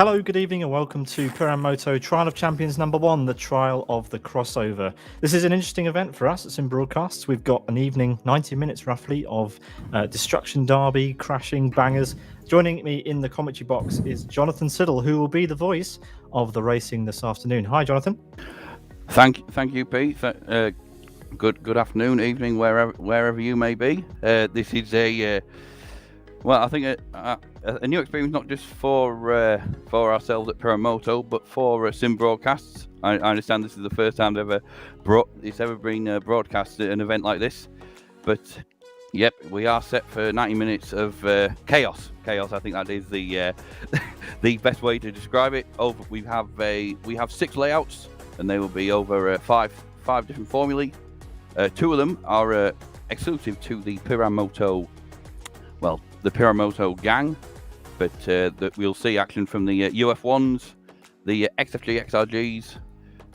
Hello, good evening, and welcome to PiranMOTO Trial of Champions #1, the Trial of the Crossover. This is an interesting event for us at Sim Broadcasts. We've got an evening, 90 minutes roughly, of destruction derby, crashing bangers. Joining me in the commentary box is Jonathan Siddle, who will be the voice of the racing this afternoon. Hi, Jonathan. Thank you, Pete. Good afternoon, evening, wherever you may be. This is I think a new experience, not just for ourselves at PiranMOTO, but for Sim Broadcasts. I understand this is the first time it's ever been broadcast at an event like this. But yep, we are set for 90 minutes of chaos. Chaos, I think that is the the best way to describe it. We have 6 layouts, and they will be over five different formulae. 2 of them are exclusive to the PiranMOTO. The PiranMOTO gang, but that we'll see action from the UF1s, the XFG XRGs,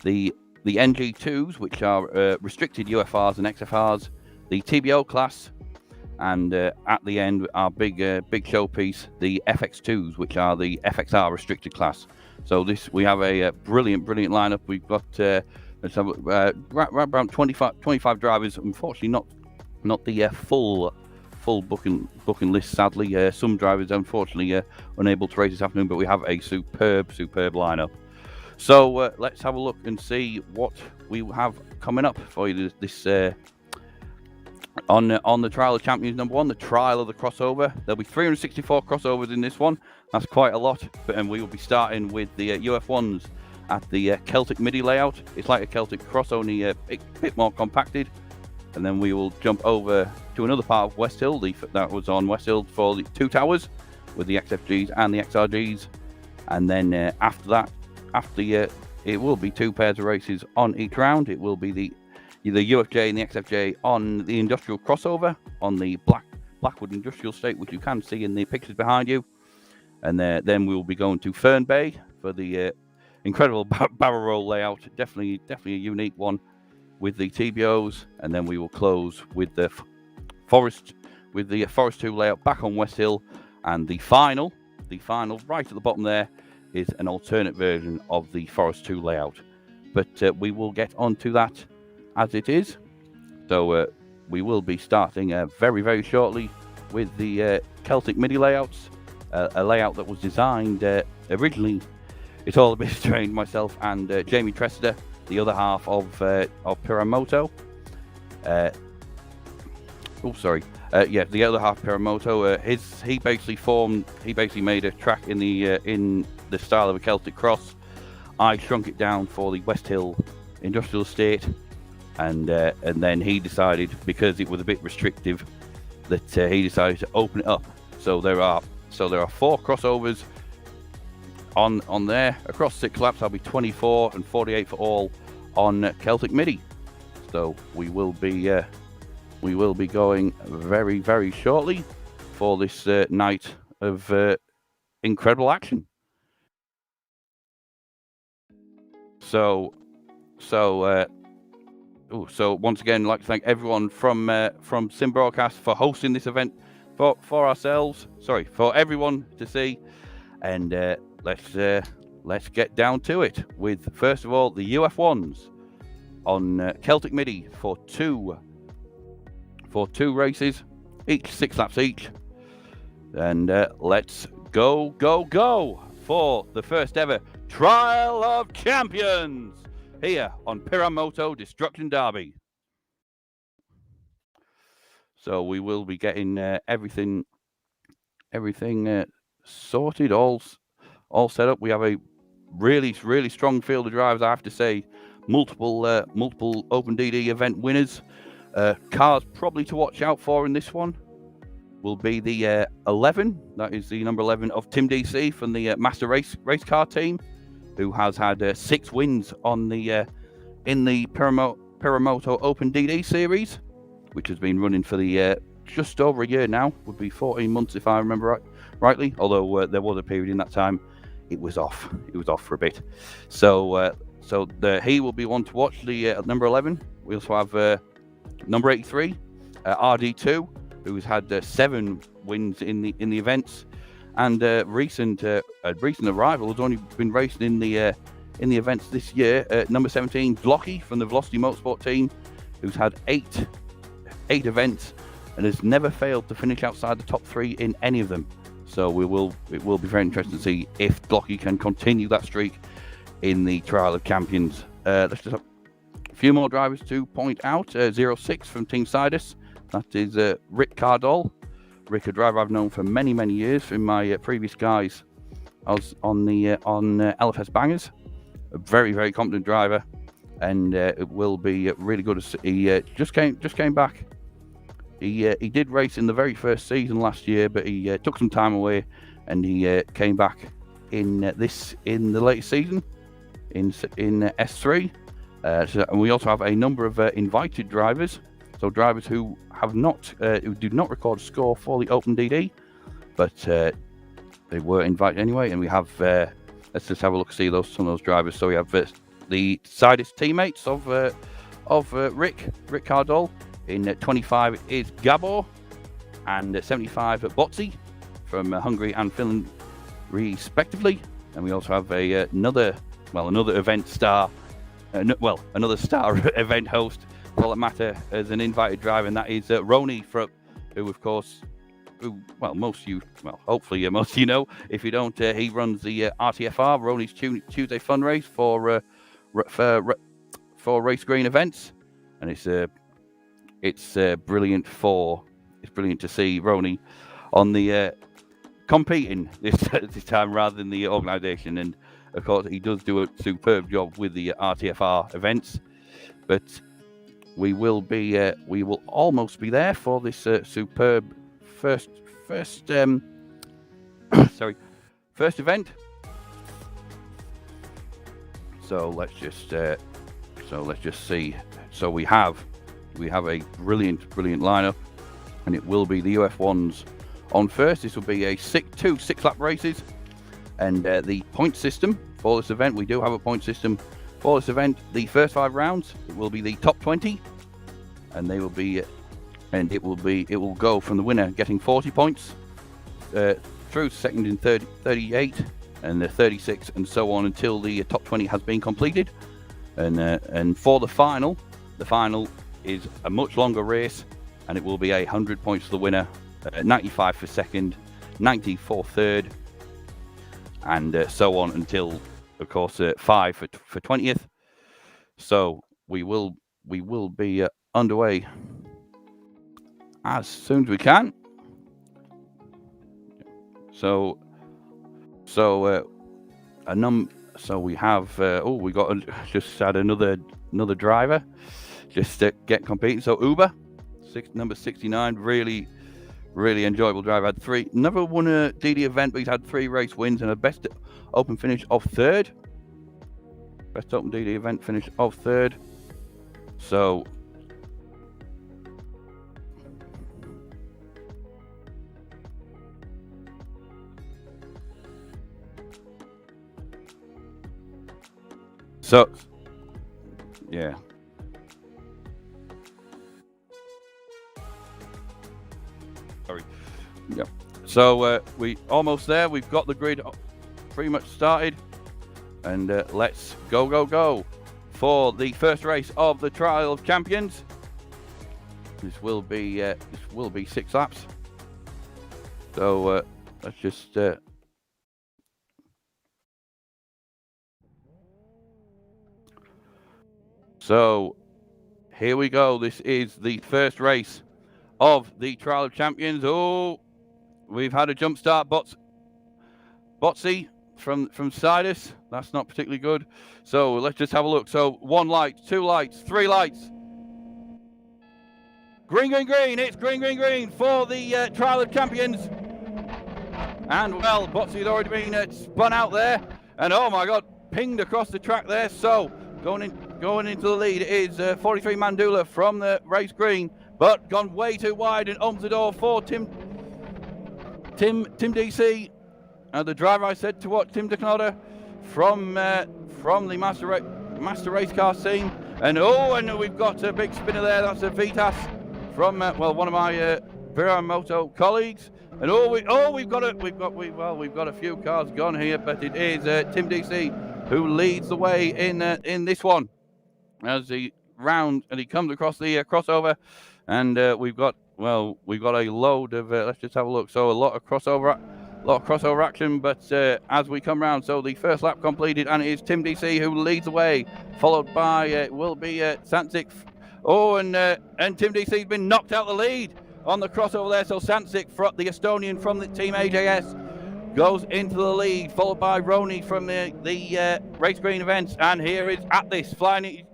the NG2s, which are restricted UFRs and XFRs, the TBO class, and at the end our big showpiece, the FX2s, which are the FXR restricted class. So we have a brilliant lineup. We've got around 25 drivers. Unfortunately, not the full booking list, sadly. Some drivers unfortunately unable to race this afternoon, but we have a superb lineup. So let's have a look and see what we have coming up for you this on the Trial of Champions #1, the Trial of the Crossover. There'll be 364 crossovers in this one. That's quite a lot, and we will be starting with the UF1s at the Celtic Midi layout. It's like a Celtic Cross, only a bit more compacted. And then we will jump over to another part of West Hill. That was on West Hill for the 2 towers with the XFGs and the XRGs. And then after that, it will be 2 pairs of races on each round. It will be the UFJ and the XFJ on the industrial crossover on the Blackwood Industrial Estate, which you can see in the pictures behind you. And then we will be going to Fern Bay for the incredible barrel roll layout. Definitely a unique one, with the TBOs, and then we will close with the Forest II layout back on West Hill, and the final right at the bottom there is an alternate version of the Forest II layout. But we will get onto that as it is. So we will be starting very shortly with the Celtic Midi layouts, a layout that was designed originally. It's all a bit strange. Myself and Jamie Tressida, the other half of PiranMOTO. The other half of PiranMOTO. He basically made a track in the style of a Celtic Cross. I shrunk it down for the West Hill Industrial Estate, and then he decided, because it was a bit restrictive, that he decided to open it up. So there are 4 crossovers on there across 6 laps. I'll be 24 and 48 for all on Celtic Midi. So we will be going very shortly for this night of incredible action. So once again, I'd like to thank everyone from Sim Broadcast for hosting this event for everyone to see. And let's get down to it with, first of all, the UF1s on Celtic Midi for two races, each 6 laps each. And let's go for the first ever Trial of Champions here on PiranMOTO Destruction Derby. So we will be getting everything sorted, all set up. We have a really strong field of drivers, I have to say. Multiple Open DD event winners. Cars probably to watch out for in this one will be the 11. That is the number 11 of Tim DC from the Master Race Car team, who has had 6 wins on the in the PiranMOTO Open DD series, which has been running for the just over a year now. Would be 14 months if I remember rightly. Although there was a period in that time it was off. It was off for a bit. So he will be one to watch. The number 11. We also have number 83, RD2, who's had 7 wins in the events, and recent arrival has only been racing in the events this year. Number 17, Blocky from the Velocity Motorsport team, who's had eight events and has never failed to finish outside the top 3 in any of them. So it will be very interesting to see if Blocky can continue that streak in the Trial of Champions. Let's just have a few more drivers to point out. 06 from Team Sidus, that is Rick Cardall. Rick, a driver I've known for many years from my previous guys. I was on LFS Bangers. A very competent driver, and it will be really good to see. He just came back. He did race in the very first season last year, but he took some time away, and he came back in the latest season in S3. And we also have a number of invited drivers, so drivers who do not record a score for the Open DD, but they were invited anyway. And we have let's just have a look, see some of those drivers. So we have the Sidus teammates of Rick Cardall. In 25 is Gabor, and 75 Botzi from Hungary and Finland respectively. And we also have another event star, another star event host, for that matter, as an invited driver, and that is Roni, who of course, hopefully most of you know. If you don't, he runs the RTFR, Roni's Tuesday fun race for Race Green events, and it's brilliant to see Roni on the competing this time rather than the organisation. And of course, he does do a superb job with the RTFR events. But we will almost be there for this superb first event. So let's just see. So we have a brilliant lineup, and it will be the UF1s on first. This will be a 2 6-lap races, and the point system for this event, we do have a point system for this event. The first 5 rounds, it will be the top 20, and it will go from the winner getting 40 points through second in 38 and the 36 and so on until the top 20 has been completed. And for the final is a much longer race, and it will be 100 points for the winner, 95 for second, 90 for third, and so on until, of course, 5 for 20th. So we will be underway as soon as we can. So we have we just had another driver just get competing. So Uber, number 69, really enjoyable driver. Never won a DD event, but he's had 3 race wins and a best open finish of 3rd. Best open DD event finish of 3rd. So yeah. Sorry. Yep. So we almost there. We've got the grid pretty much started, and let's go for the first race of the Trial of Champions. This will be 6 laps. So let's just. So here we go. This is the first race of the Trial of Champions. Oh, we've had a jump start. Botsy from Sidus. That's not particularly good. So let's just have a look. So 1 light, 2 lights, 3 lights. Green. It's green for the Trial of Champions. And well, Botsy had already been spun out there. And oh my God, pinged across the track there. So going into the lead is 43 Mandula from the race green, but gone way too wide and opens the door for Tim DC. The driver I said to watch, Tim DeKnodder from the Master Race Car scene. And we've got a big spinner there. That's a Vitas from one of my PiranMOTO colleagues. And we've got a few cars gone here, but it is Tim DC who leads the way in this one as he comes across the crossover, and we've got a load of let's just have a look. So a lot of crossover action, but as we come round, so the first lap completed, and it is Tim DC who leads the way, followed by will be Sancic. And Tim DC's been knocked out the lead on the crossover there. So Sancic, the Estonian from the team AJS, goes into the lead, followed by Roni from the race green events, and here is Atlas flying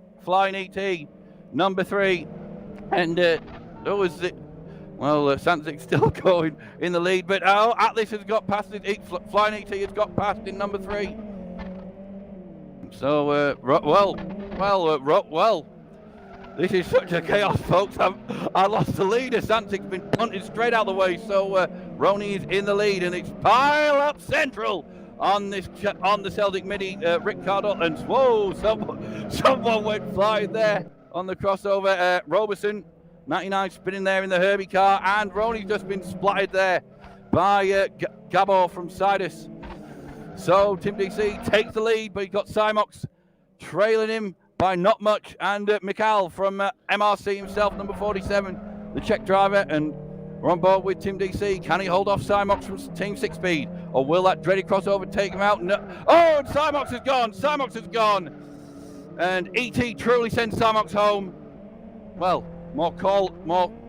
ET number 3, and Sancic's still going in the lead, but Atlas has got past it. Flying ET has got past in number 3. So this is such a chaos, folks. I lost the leader. Sancic's been punted straight out of the way, so Roni is in the lead, and it's pile up central on the Celtic Midi. Rick Cardle, and whoa, someone went flying there on the crossover. Roberson 99 spinning there in the Herbie car, and Roni's just been splattered there by Gabor from Sidus. So Tim DC takes the lead, but he's got Simox trailing him by not much, and Mikhail from MRC himself, number 47, the Czech driver, and we're on board with Tim DC. Can he hold off Simox from Team 6 Speed, or will that dreaded crossover take him out? No. Oh, and Simox is gone, and ET truly sends Simox home. Well,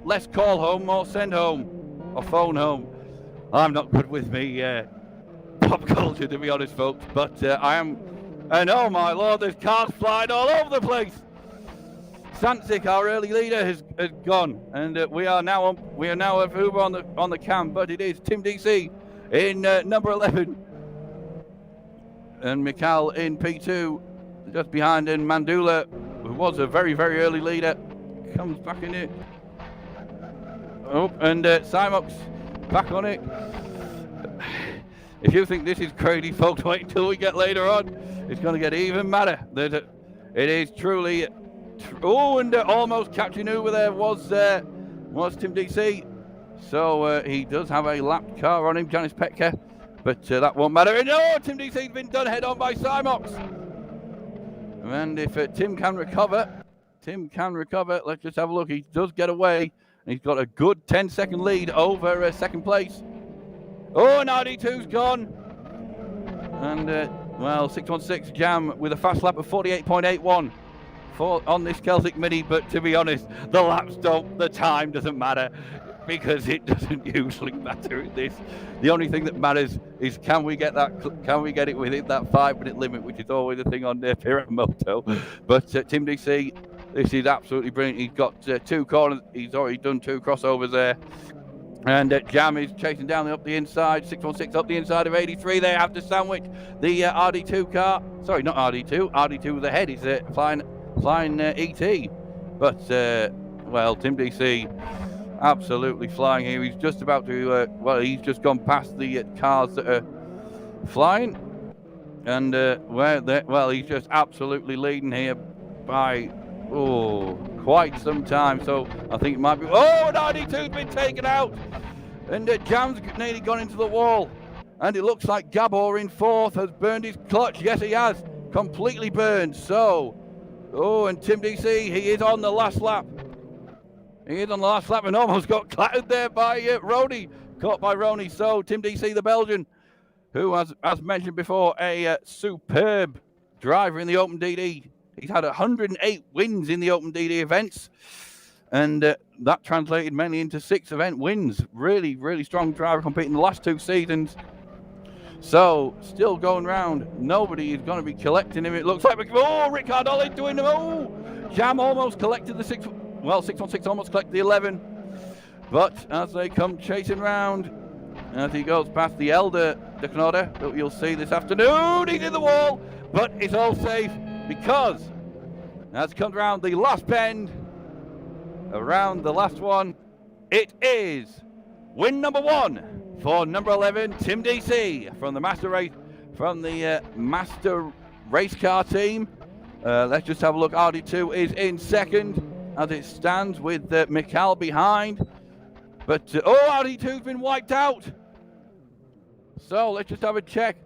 less call home, more send home, or phone home. I'm not good with me pop culture, to be honest, folks, but I am. And oh my lord, there's cars flying all over the place. Sancic, our early leader, has gone, and we are now of Uber on the cam, but it is Tim DC in number 11, and Mikhail in P2, just behind, and Mandula, who was a very, very early leader, comes back in it. Oh, and Simox back on it. If you think this is crazy, folks, wait until we get later on. It's going to get even madder. It is truly. And almost catching over there was Tim DC. So he does have a lapped car on him, Janis Petka, but that won't matter. And Tim DC's been done head on by Simox. And if Tim can recover, let's just have a look. He does get away, and he's got a good 10-second lead over second place. Oh, and RD2's gone. And 616 Jam with a fast lap of 48.81 on this Celtic Midi, but to be honest, the time doesn't matter, because it doesn't usually matter in this. The only thing that matters is can we get it within that 5-minute limit, which is always a thing on PiranMOTO. But Tim DC, this is absolutely brilliant. He's got 2 corners. He's already done 2 crossovers there. And Jam is chasing down up the inside, 616 up the inside of 83. They have to sandwich the RD2 car. Sorry, not RD2. RD2 with the head is flying ET. But, Tim DC absolutely flying here. He's just about to, he's just gone past the cars that are flying. And, he's just absolutely leading here by, quite some time. So I think it might be. Oh, and RD2's been taken out, and Jam's nearly gone into the wall, and it looks like Gabor in 4th has burned his clutch. Yes, he has completely burned. So, and Tim DC, he is on the last lap. And almost got clattered there by Roni, caught by Roni. So Tim DC, the Belgian, who has, as mentioned before, a superb driver in the Open DD. He's had 108 wins in the Open DD events, and that translated mainly into 6 event wins. Really, really strong driver, competing the last 2 seasons. So, still going round. Nobody is going to be collecting him. It looks like, Rick Cardle doing him. Jam almost collected the 616 almost collected the 11. But as they come chasing round, as he goes past the elder De Knoder, that you'll see this afternoon, he's in the wall, but it's all safe. Because as it comes around the last bend, around the last one, it is win number 1 for number 11, Tim DC from the master race car team. Let's just have a look. RD2 is in 2nd as it stands, with Mikhail behind. But, oh, RD2's been wiped out. So, let's just have a check.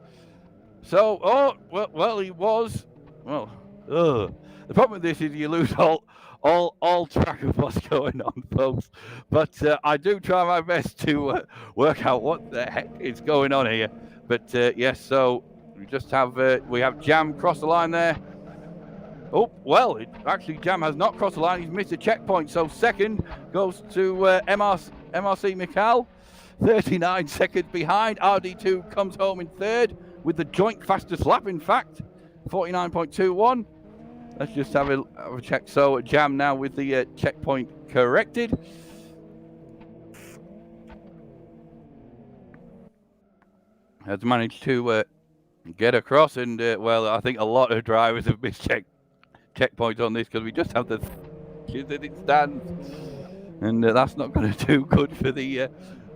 So, oh, well, he was. Well, the problem with this is you lose all track of what's going on, folks. But I do try my best to work out what the heck is going on here. But yes, so we just have Jam cross the line there. Oh, well, actually Jam has not crossed the line. He's missed a checkpoint. So second goes to MRC Mikhail, 39 seconds behind. RD2 comes home in third with the joint fastest lap, in fact, 49.21. Let's just have a check. So Jam now with the checkpoint corrected. Has managed to get across, and well, I think a lot of drivers have missed checkpoints on this because we just have the as it stands, and that's not going to do good for the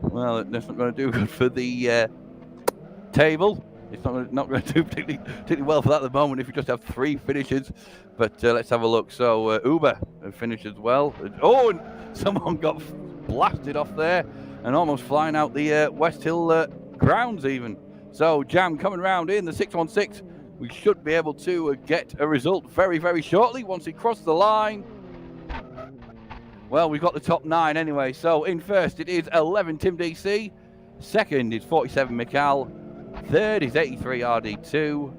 well, that's not going to do good for the table. It's not going to do particularly well for that at the moment if you just have 3 finishes. But let's have a look. So Uber finished as well. Oh, and someone got blasted off there and almost flying out the West Hill grounds even. So Jam coming round in the 616. We should be able to get a result very, very shortly once he crosses the line. Well, we've got the top 9 anyway. So in first it is 11 Tim DC. Second is 47 Mikhail. Third is 83 RD2.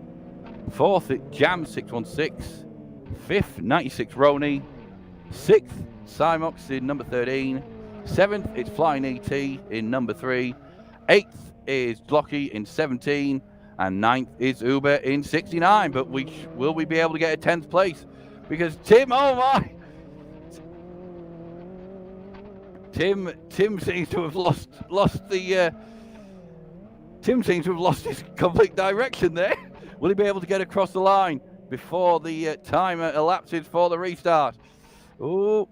Fourth, Jam 616. Fifth, 96 Roni. Sixth, Cymox in number 13. Seventh, it's Flying ET in number 3. Eighth is Blocky in 17. And ninth is Uber in 69. But will we be able to get a 10th place? Because Tim, oh my! Tim seems to have lost the... Tim seems to have lost his complete direction there. Will he be able to get across the line before the timer elapses for the restart? Oh.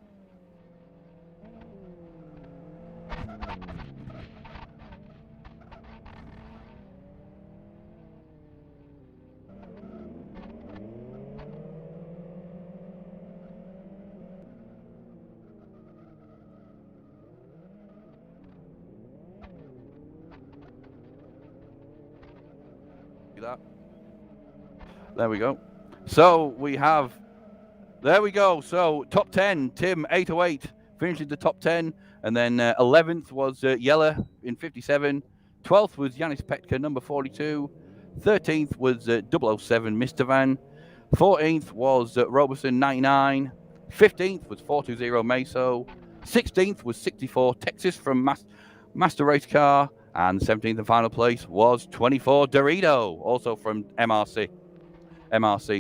That. There we go. So we have, there we go. So top 10, Tim 808 finishes the top 10, and then 11th was Yeller in 57. 12th was Yanis Petka, number 42. 13th was 007 Mr. Van. 14th was Roberson 99. 15th was 420 Meso. 16th was 64 Texas from Master Race Car. And 17th and final place was 24 Dorito, also from MRC.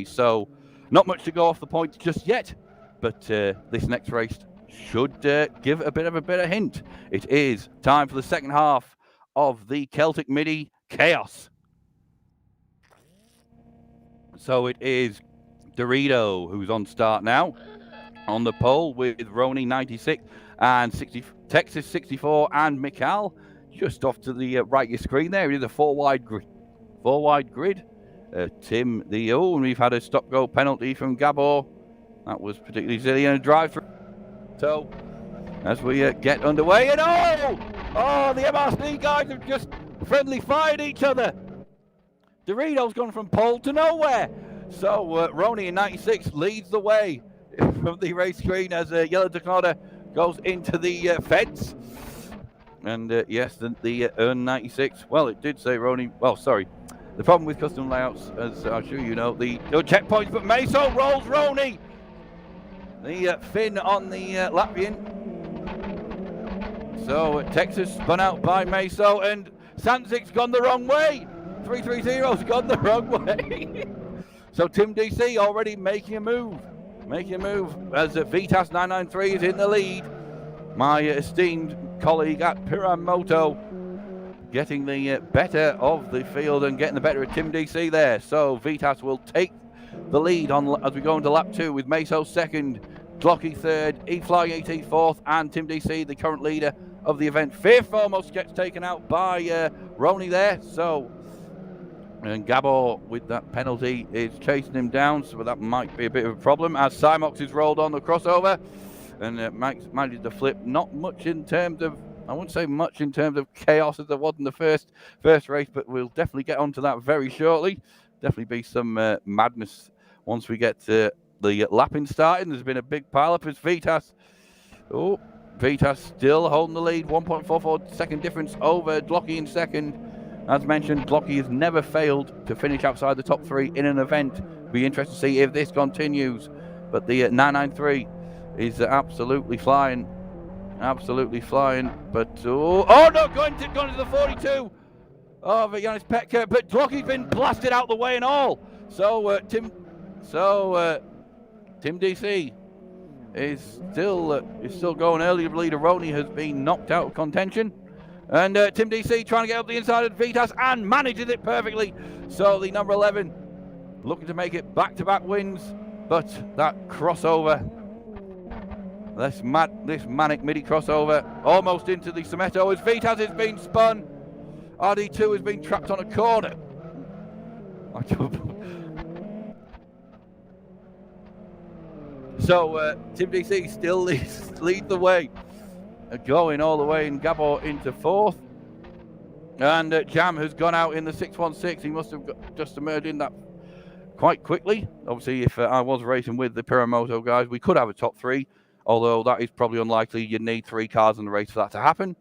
So not much to go off the points just yet, but this next race should give a bit of a hint. It is time for the second half of the Celtic Midi Chaos. So it is Dorito who's on start now on the pole with Roni 96 and 60, Texas 64 and Mikhail. Just off to the right of your screen there, it is a 4-wide grid. Tim, and we've had a stop-go penalty from Gabor. That was particularly silly in a drive-through. So, as we get underway, and oh, the MRC guys have just friendly fired each other. Dorito's gone from pole to nowhere. So, Roni in 96 leads the way from the race screen as Yellow Dakota goes into the fence. And yes, the Earn 96. Well, it did say Roni. Well, sorry. The problem with custom layouts, as I'm sure you know, the checkpoints, but Meso rolls Roni. The Finn on the Latvian. So Texas spun out by Meso, and Sandzik's gone the wrong way. 330's gone the wrong way. So Tim DC already making a move. As Vitas 993 is in the lead. My esteemed colleague at PiranMOTO getting the better of the field and getting the better of Tim DC there. So Vitas will take the lead on as we go into lap 2 with Meso second, Glocky third, E-Flying ET fourth, and Tim DC, the current leader of the event, fifth, almost gets taken out by Roni there. So, and Gabor with that penalty is chasing him down, so that might be a bit of a problem as Cymox is rolled on the crossover. And Mike's managed to flip not much in terms of, I wouldn't say much in terms of chaos as there was in the first race, but we'll definitely get onto that very shortly. Definitely be some madness once we get the lapping started. There's been a big pile-up as Vitas. Oh, Vitas still holding the lead. 1.44 second difference over Glocky in second. As mentioned, Glocky has never failed to finish outside the top 3 in an event. Be interested to see if this continues. But the 993 is absolutely flying. Absolutely flying. But, oh no, going to the 42. Oh, Janis Petka. But Glocky's been blasted out the way and all. So, Tim DC is still going early. The leader Roney has been knocked out of contention. And Tim DC trying to get up the inside of Vitas and manages it perfectly. So the number 11 looking to make it back-to-back wins. But that crossover, this manic midi crossover, almost into the Cemento as Vitas has been spun. RD2 has been trapped on a corner. So Tim DC still leads the way, going all the way in Gabor into 4th. And Jam has gone out in the 616. He must have just emerged in that quite quickly. Obviously, if I was racing with the PiranMOTO guys, we could have a top 3, although that is probably unlikely. You'd need 3 cars in the race for that to happen.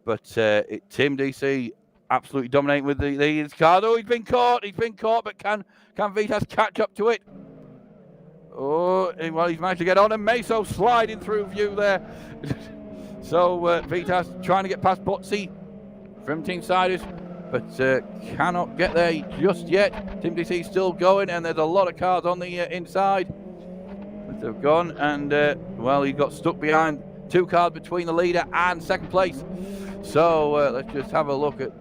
But Tim DC absolutely dominating with these cars. Oh, he's been caught, but can Vitas catch up to it? Oh, well, he's managed to get on, and Meso sliding through view there. So Vitas trying to get past Botsi from Team Sidus, but cannot get there just yet. Tim DC still going, and there's a lot of cars on the inside. But they've gone, and well, he got stuck behind 2 cars between the leader and second place. So let's just have a look at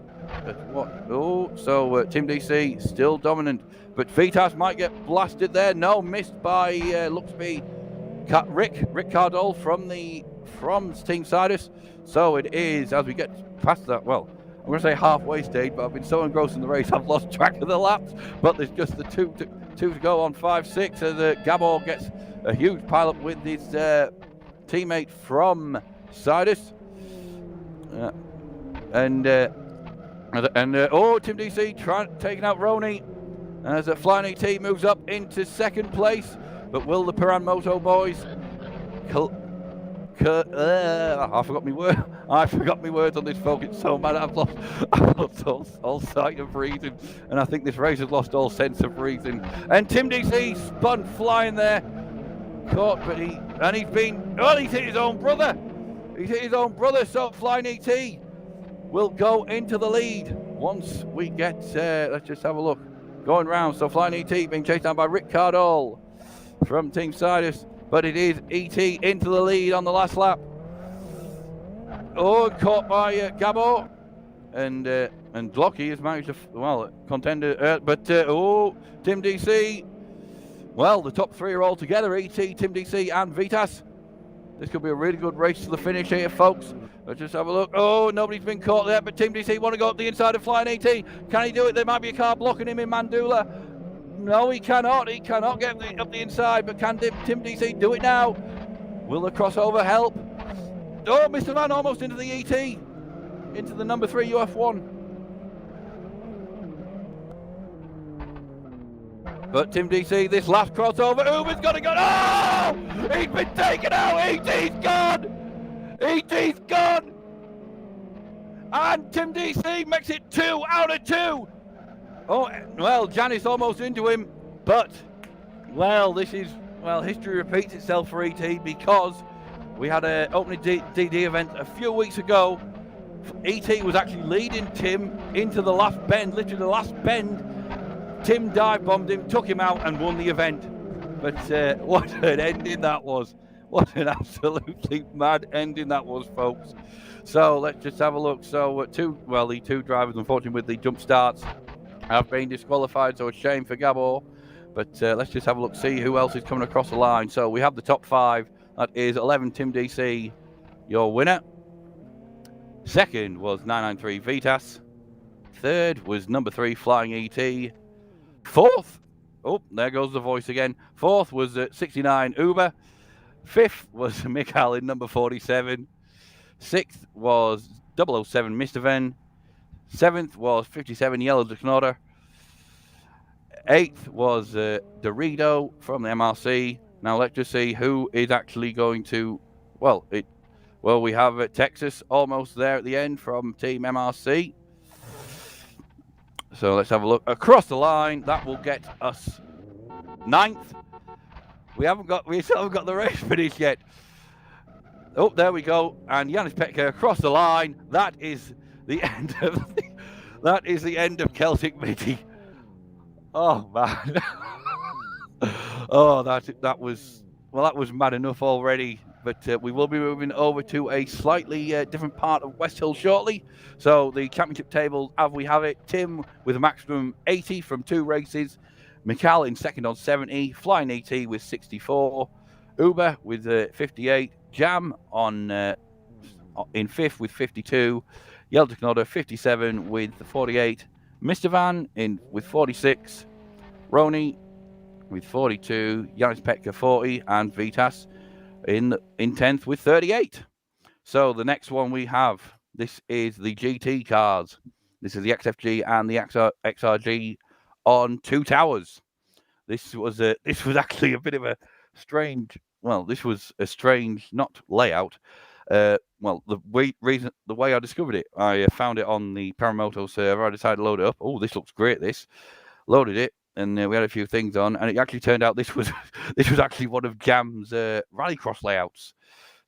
what. Oh, so Tim DC still dominant, but Vitas might get blasted there. No, missed by looks to be Rick Cardole from Team Sidus. So it is, as we get past that, well, I'm going to say halfway stage, but I've been so engrossed in the race I've lost track of the laps. But there's just the two to go on 5-6 as Gabor gets a huge pile-up with his teammate from Sidus. Oh, Tim DC taking out Roney as Flying ET moves up into second place. But will the PiranMOTO boys? I forgot my word. I forgot my words on this, folks. It's so bad. I've lost all sight of reason, and I think this race has lost all sense of reason. And Tim DC spun flying there, caught, but he's hit his own brother. He's hit his own brother. So Flying ET will go into the lead once we get. Let's just have a look. Going round. So Flying ET being chased down by Rick Cardole from Team Sidus. But it is ET into the lead on the last lap. Oh, caught by Gabor. And Glocky has managed to, contender. But Tim DC. Well, the top 3 are all together. ET, Tim DC and Vitas. This could be a really good race to the finish here, folks. Let's just have a look. Oh, nobody's been caught there, but Tim DC want to go up the inside of Flying ET. Can he do it? There might be a car blocking him in Mandula. No, he cannot. He cannot get up the inside, but can Tim DC do it now? Will the crossover help? Oh, Mr. Man almost into the ET, into the number 3 UF1. But Tim DC, this last crossover, Uber's got to go. Oh! He's been taken out. ET's gone. ET's gone. And Tim DC makes it 2 out of 2. Oh, well, Janice almost into him, but, well, history repeats itself for ET because we had an opening DD event a few weeks ago. ET was actually leading Tim into the last bend, literally the last bend. Tim dive bombed him, took him out, and won the event. But what an ending that was. What an absolutely mad ending that was, folks. So let's just have a look. So the 2 drivers, unfortunately, with the jump starts, have been disqualified, so a shame for Gabor. But let's just have a look, see who else is coming across the line. So we have the top 5. That is 11, Tim DC, your winner. Second was 993 Vitas. Third was number 3, Flying ET. Fourth, oh, there goes the voice again. Fourth was 69 Uber. Fifth was Mikhail in number 47. 6th was 007 Mr. Ven. 7th was 57 Yellow Decnoder. 8th was Dorito from the MRC. Now let's just see who is actually going to. Well, we have Texas almost there at the end from Team MRC. So let's have a look across the line. That will get us 9th. We still haven't got the race finished yet. Oh, there we go. And Yanis Petka across the line. That is the end of that is the end of Celtic Midi. Oh man. Oh, that was mad enough already. But we will be moving over to a slightly different part of West Hill shortly. So the championship table, as we have it, Tim with a maximum 80 from 2 races. Mikal in second on 70. Flying ET with 64. Uber with 58. Jam on in 5th with 52. Yellow Decnoder 57 with 48. Mr. Van with 46. Roni with 42. Yanis Petka 40. And Vitas in 10th with 38. So the next one we have, this is the GT cars. This is the XFG and the XRG on 2 towers. This was actually a bit of a strange. Well, this was a strange, not layout. Well, the way I discovered it, I found it on the PiranMOTO server. I decided to load it up. Oh, this looks great. This loaded it, and we had a few things on, and it actually turned out this was actually one of Jam's rallycross layouts.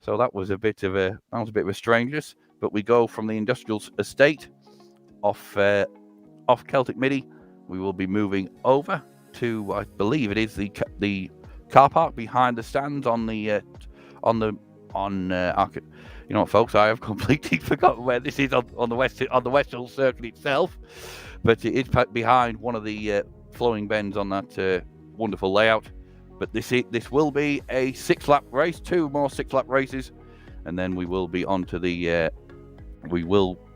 So that was a bit of a strangeness. But we go from the industrial estate off Celtic Midi. We will be moving over to, I believe it is the car park behind the stands on you know what, folks, I have completely forgotten where this is on the West Hill Circuit itself, but it is behind one of the flowing bends on that wonderful layout. But this will be a 6-lap race, 2 more 6-lap races, and then we will be on to the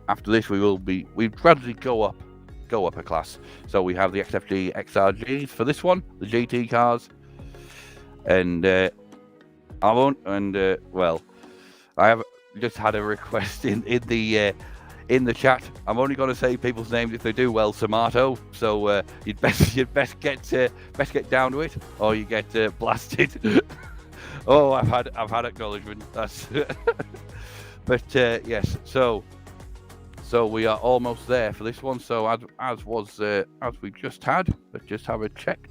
after this we gradually go up a class. So we have the XFG XRGs for this one, the GT cars, and I have just had a request in the chat. I'm only going to say people's names if they do well, Tomato. So you'd best get down to it, or you get blasted. Oh, I've had acknowledgement. That's but yes. So we are almost there for this one. So as we just had, let's just have a check.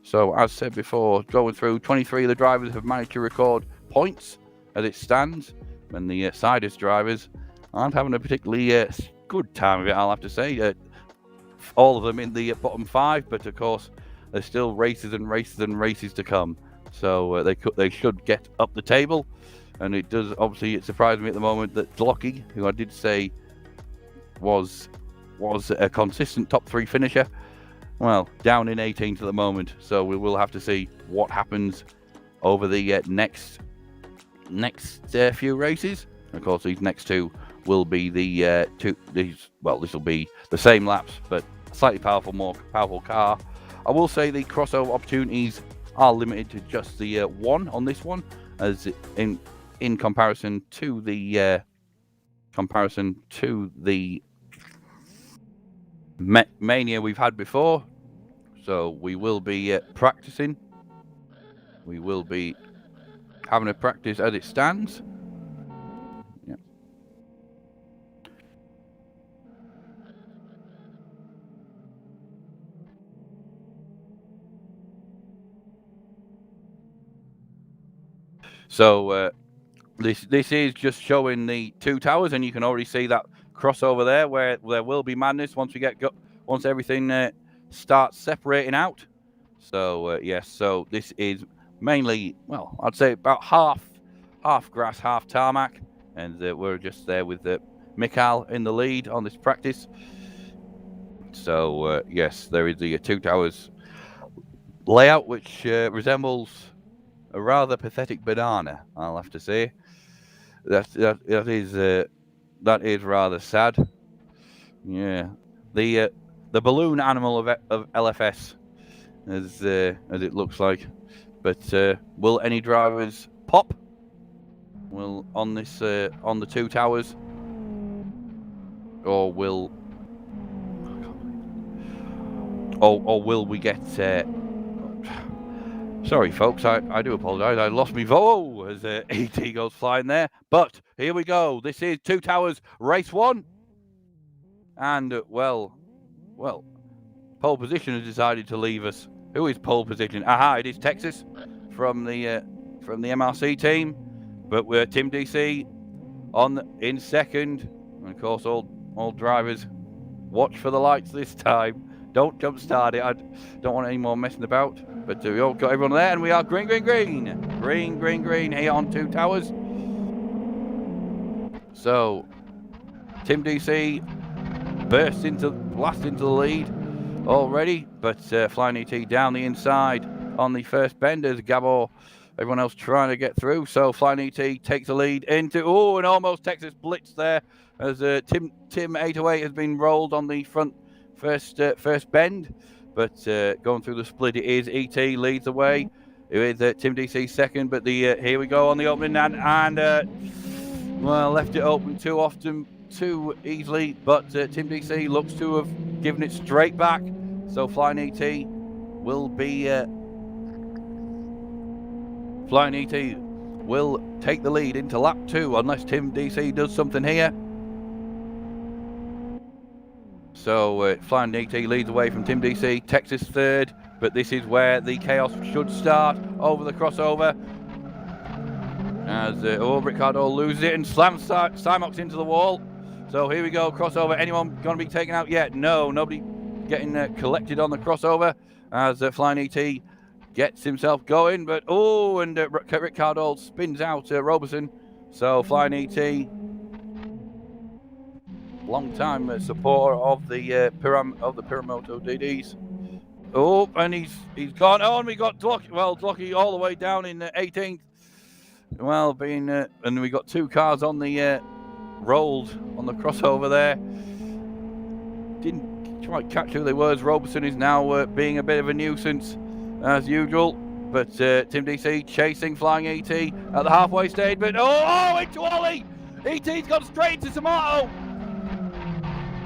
So as said before, going through, 23 of the drivers have managed to record points as it stands, and the Sidus drivers aren't having a particularly good time of it, I'll have to say. All of them in the bottom 5, but of course there's still races and races and races to come. So they should get up the table, and it does. Obviously, it surprised me at the moment that Glocky, who I did say was a consistent top 3 finisher, well, down in 18th at the moment. So we will have to see what happens over the next few races. Of course, these next 2 will be the this will be the same laps, but slightly more powerful car. I will say the crossover opportunities are limited to just the 1 on this one, as in comparison to the Mania we've had before. So we will be practicing. We will be having a practice as it stands. Yeah. So this is just showing the 2 towers, and you can already see that crossover there, where there will be madness once everything starts separating out. So yes, so this is mainly, well, I'd say about half grass, half tarmac, and we're just there with Mikal in the lead on this practice. So yes, there is the 2 towers layout, which resembles a rather pathetic banana, I'll have to say. That is rather sad. Yeah, the balloon animal of LFS, as it looks like. But will any drivers pop? will on this on the two towers, or will will we get? Sorry, folks, I do apologise. I lost me vo as ET goes flying there. But here we go. This is Two Towers Race 1. And, well, pole position has decided to leave us. Who is pole position? Aha, it is Texas from the MRC team. But we're Tim DC in second. And, of course, all drivers watch for the lights this time. Don't jump start it. I don't want any more messing about. But we all got everyone there, and we are green here on Two Towers. So Tim DC blast into the lead already, but Flying ET down the inside on the first bend as Gabor, everyone else trying to get through. So Flying ET takes the lead into and almost Texas blitz there as Tim 808 has been rolled on the front first bend. But going through the split, it is ET leads the way. It is Tim DC second, but here we go on the opening and well, left it open too easily. But Tim DC looks to have given it straight back. So Flying ET will be Flying ET will take the lead into lap 2 unless Tim DC does something here. So Flying ET leads away from Tim DC, Texas third, but this is where the chaos should start over the crossover. As Ricardo loses it and slams Simox into the wall. So here we go, crossover. Anyone going to be taken out yet? No, nobody getting collected on the crossover as Flying ET gets himself going. But and Ricardo spins out Robertson. So Flying ET, long-time supporter of the PiranMOTO DDs. And he's gone. And we got Dlocky all the way down in 18th. Well, and we got two cars on the rolled on the crossover there. Didn't quite catch who they were. As Robertson is now being a bit of a nuisance as usual. But Tim DC chasing Flying ET at the halfway stage. But into Ollie. ET's gone straight into Tomato.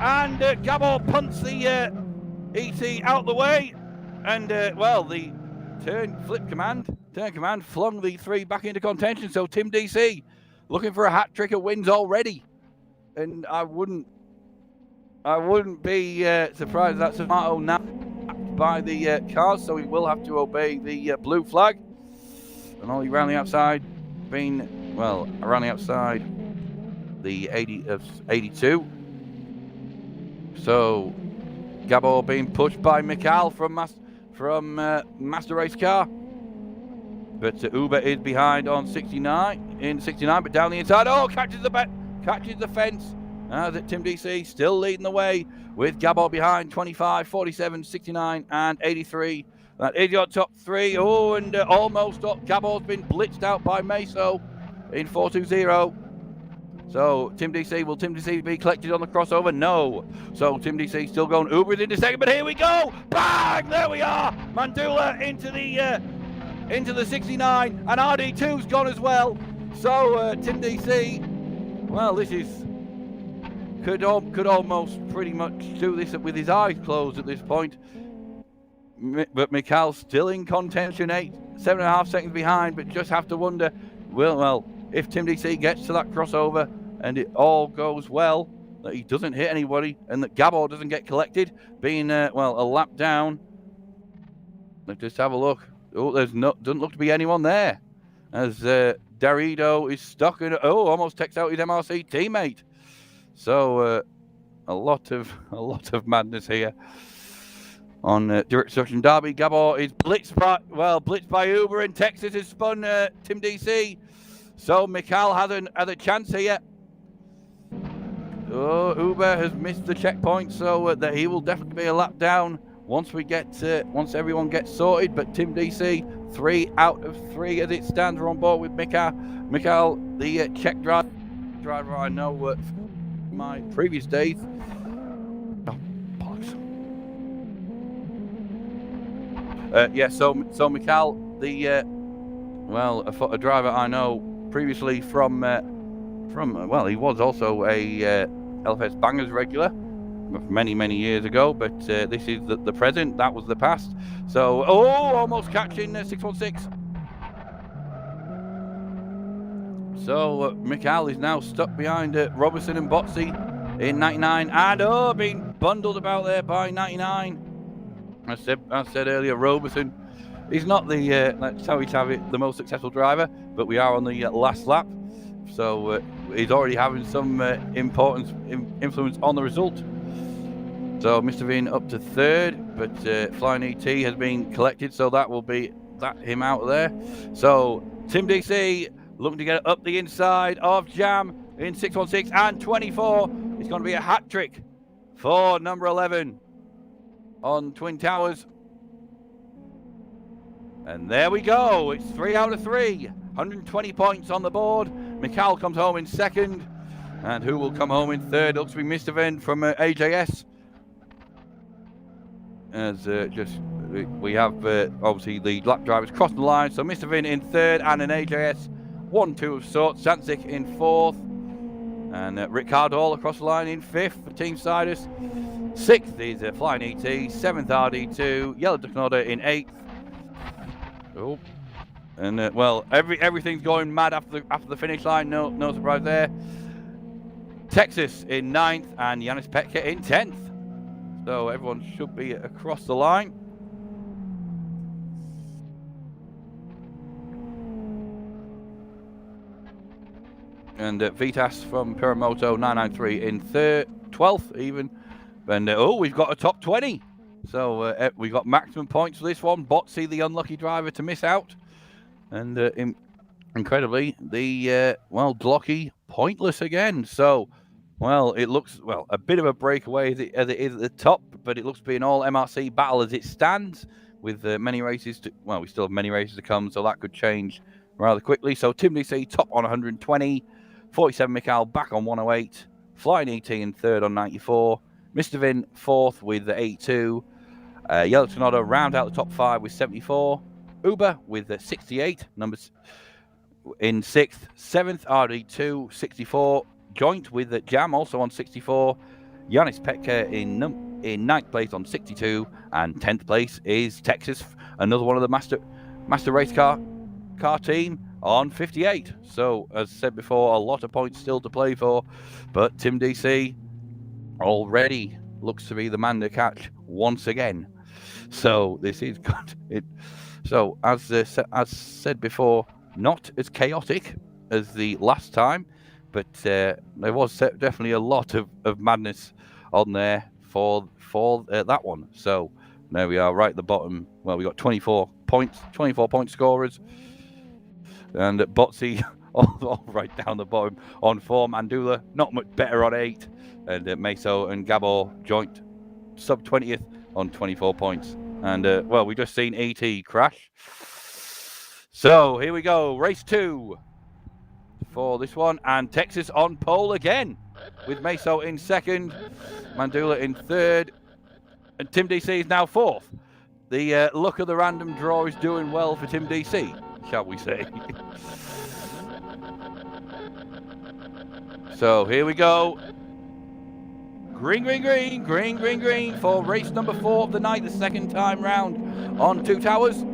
And Gabor punts the ET out the way, and the turn command flung the three back into contention. So Tim DC looking for a hat trick of wins already, and I wouldn't be surprised that Tomato now by the cars, so he will have to obey the blue flag. And Ollie around the outside, around the outside, the 82. So Gabor being pushed by Mikhail from Master Race Car. But Uber is behind on 69, but down the inside. Catches the fence. Tim DC still leading the way with Gabor behind 25, 47, 69, and 83. That is your top three. And almost Gabor's been blitzed out by Meso in 420. So Tim DC be collected on the crossover? No. So Tim DC still going. Uber is into second, but here we go. Bang! There we are. Mandula into the 69, and RD2's gone as well. So Tim DC, this could almost pretty much do this with his eyes closed at this point. But Mikhail still in contention, 7.5 seconds behind, but just have to wonder, if Tim DC gets to that crossover and it all goes well, that he doesn't hit anybody and that Gabor doesn't get collected, being a lap down. Let's just have a look. Doesn't look to be anyone there, as Darido is stuck and almost takes out his MRC teammate. So a lot of madness here on Direct Destruction Derby. Gabor is blitzed by Uber, and Texas has spun Tim DC. So Mikhail has a chance here. Uber has missed the checkpoint, so that he will definitely be a lap down once everyone gets sorted. But Tim DC, 3 out of 3 as it stands, are on board with Mikhail. Mikhail, the Czech driver I know my previous days. So Mikhail, the a driver I know previously from well, he was also a LFS Bangers regular many years ago, but this is the present. That was the past. So, almost catching 616. So Mikhail is now stuck behind Robertson and Botsy in 99, and being bundled about there by 99. I said earlier, Robertson, he's not the let's how we have it, the most successful driver, but we are on the last lap, so he's already having some influence on the result. So Mr. Vin up to third, but Flying ET has been collected, so that will be him out there. So Tim DC looking to get up the inside of Jam in 616 and 24. It's going to be a hat trick for number 11 on Twin Towers. And there we go. It's 3 out of 3. 120 points on the board. Mikhail comes home in second. And who will come home in third? Looks to be Mr. Vin from AJS. As we have obviously the lap drivers crossing the line. So Mr. Vin in third and an AJS 1-2 of sorts. Sansik in fourth. And Ricardo all across the line in fifth for Team Sidus. Sixth is Flying ET. Seventh RD2. Yellow Ducknoda in eighth. Oh, and well, everything's going mad after the finish line. No surprise there. Texas in ninth and Yanis Petka in 10th. So everyone should be across the line. And Vitas from PiranMOTO 993 in 12th even. And we've got a top 20. So we got maximum points for this one. Botsy, the unlucky driver to miss out. And incredibly, the, Glocky pointless again. So, well, it looks, a bit of a breakaway as it is at the top, but it looks to be an all MRC battle as it stands with many races to, we still have many races to come, so that could change rather quickly. So Tim DC top on 120, 47 Mikhail back on 108, Flying ET in third on 94, Mr. Vin fourth with the 82, Yellow Tornado round out the top 5 with 74, Uber with 68, numbers in 6th, 7th RD2 64, Joint with Jam also on 64, Yanis Petka in 9th place on 62, and 10th place is Texas, another one of the master race car team on 58. So as said before, a lot of points still to play for, but Tim DC already looks to be the man to catch once again. So this is good. So as said before, not as chaotic as the last time, but there was definitely a lot of madness on there for that one. So there we are, right at the bottom. Well, we got 24 point scorers, and Botsy all right down the bottom on 4. Mandula not much better on 8, and Meso and Gabor Joint sub 20th on 24 points. And we just seen ET crash. So here we go, race 2 for this one, and Texas on pole again with Meso in second, Mandula in third, and Tim DC is now fourth. The luck of the random draw is doing well for Tim DC, shall we say. So here we go. Green, green, green, green, green, green for race number 4 of the night, the second time round on 2 Towers.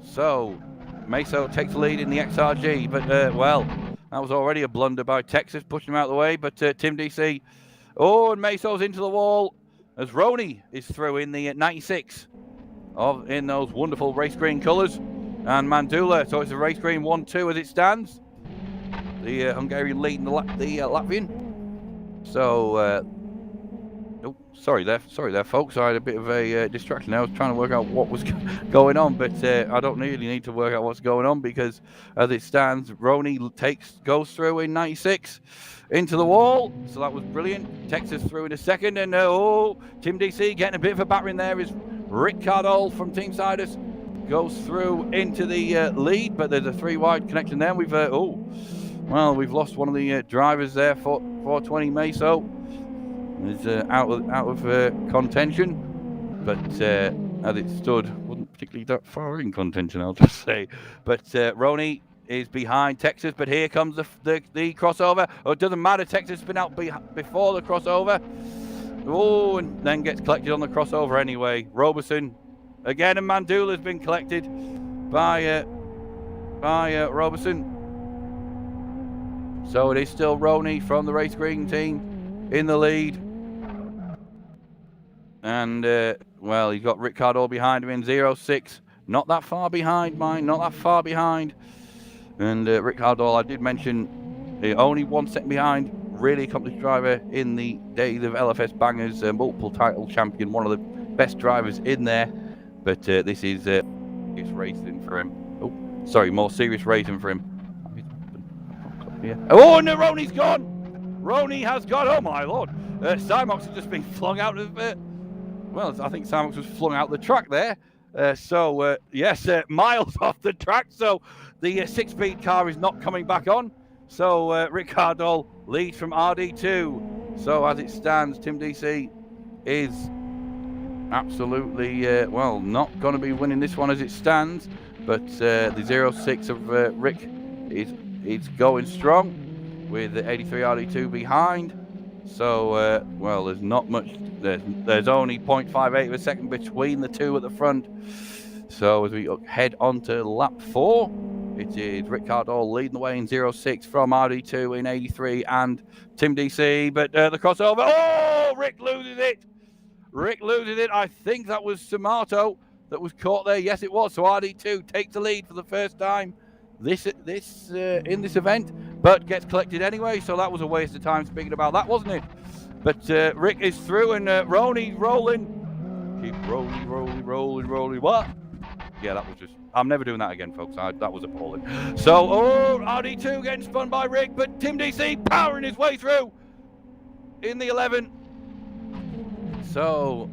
So Meso takes the lead in the XRG, but that was already a blunder by Texas, pushing him out of the way. But Tim DC, and Meso's into the wall as Roney is through in the 96 in those wonderful race green colours, and Mandula. So it's a race green 1-2 as it stands. The Hungarian leading the Latvian. So, sorry there, folks. I had a bit of a distraction. I was trying to work out what was going on, but I don't really need to work out what's going on, because as it stands, Roney goes through in 96 into the wall. So that was brilliant. Texas through in a second, and Tim DC getting a bit of a battering there is Ricardo from Team Sidus goes through into the lead, but there's a 3-wide connection there. We've we've lost one of the drivers there for 420 Meso. Is out of contention, but as it stood, wasn't particularly that far in contention, I'll just say. But Roney is behind Texas, but here comes the crossover. Oh, it doesn't matter. Texas has been out before the crossover. Oh, and then gets collected on the crossover anyway. Roberson again, and Mandula has been collected by Roberson. So it is still Roney from the race green team in the lead. And, well, he's got Rick Cardall behind him in 0-6. Not that far behind, not that far behind. And Rick Cardall, I did mention, only 1 second behind. Really accomplished driver in the days of LFS Bangers, multiple title champion, one of the best drivers in there. But this is racing for him. Oh, sorry, more serious racing for him. Yeah. Oh, no, Roney's gone! Roney has gone, oh my lord. Simox has just been flung out of, well, I think Simox was flung out the track there. Yes, miles off the track, so the 6-speed car is not coming back on. So Rick Cardall leads from RD2. So as it stands, Tim DC is absolutely, well, not going to be winning this one as it stands. But the 0-6 of Rick is going strong with the 83 RD2 behind. So, well, there's not much. There's only 0.58 of a second between the two at the front. So as we head on to lap 4, it is Rick Cardall leading the way in 0-6 from RD2 in 83 and Tim DC. But the crossover, oh, Rick loses it. Rick loses it. I think that was Samato that was caught there. Yes, it was. So RD2 takes the lead for the first time in this event, but gets collected anyway. So that was a waste of time speaking about that, wasn't it? But Rick is through, and Roney's rolling. Keep rolling. What? Yeah, that was just. I'm never doing that again, folks. That was appalling. So, oh, RD2 getting spun by Rick, but Tim DC powering his way through in the 11. So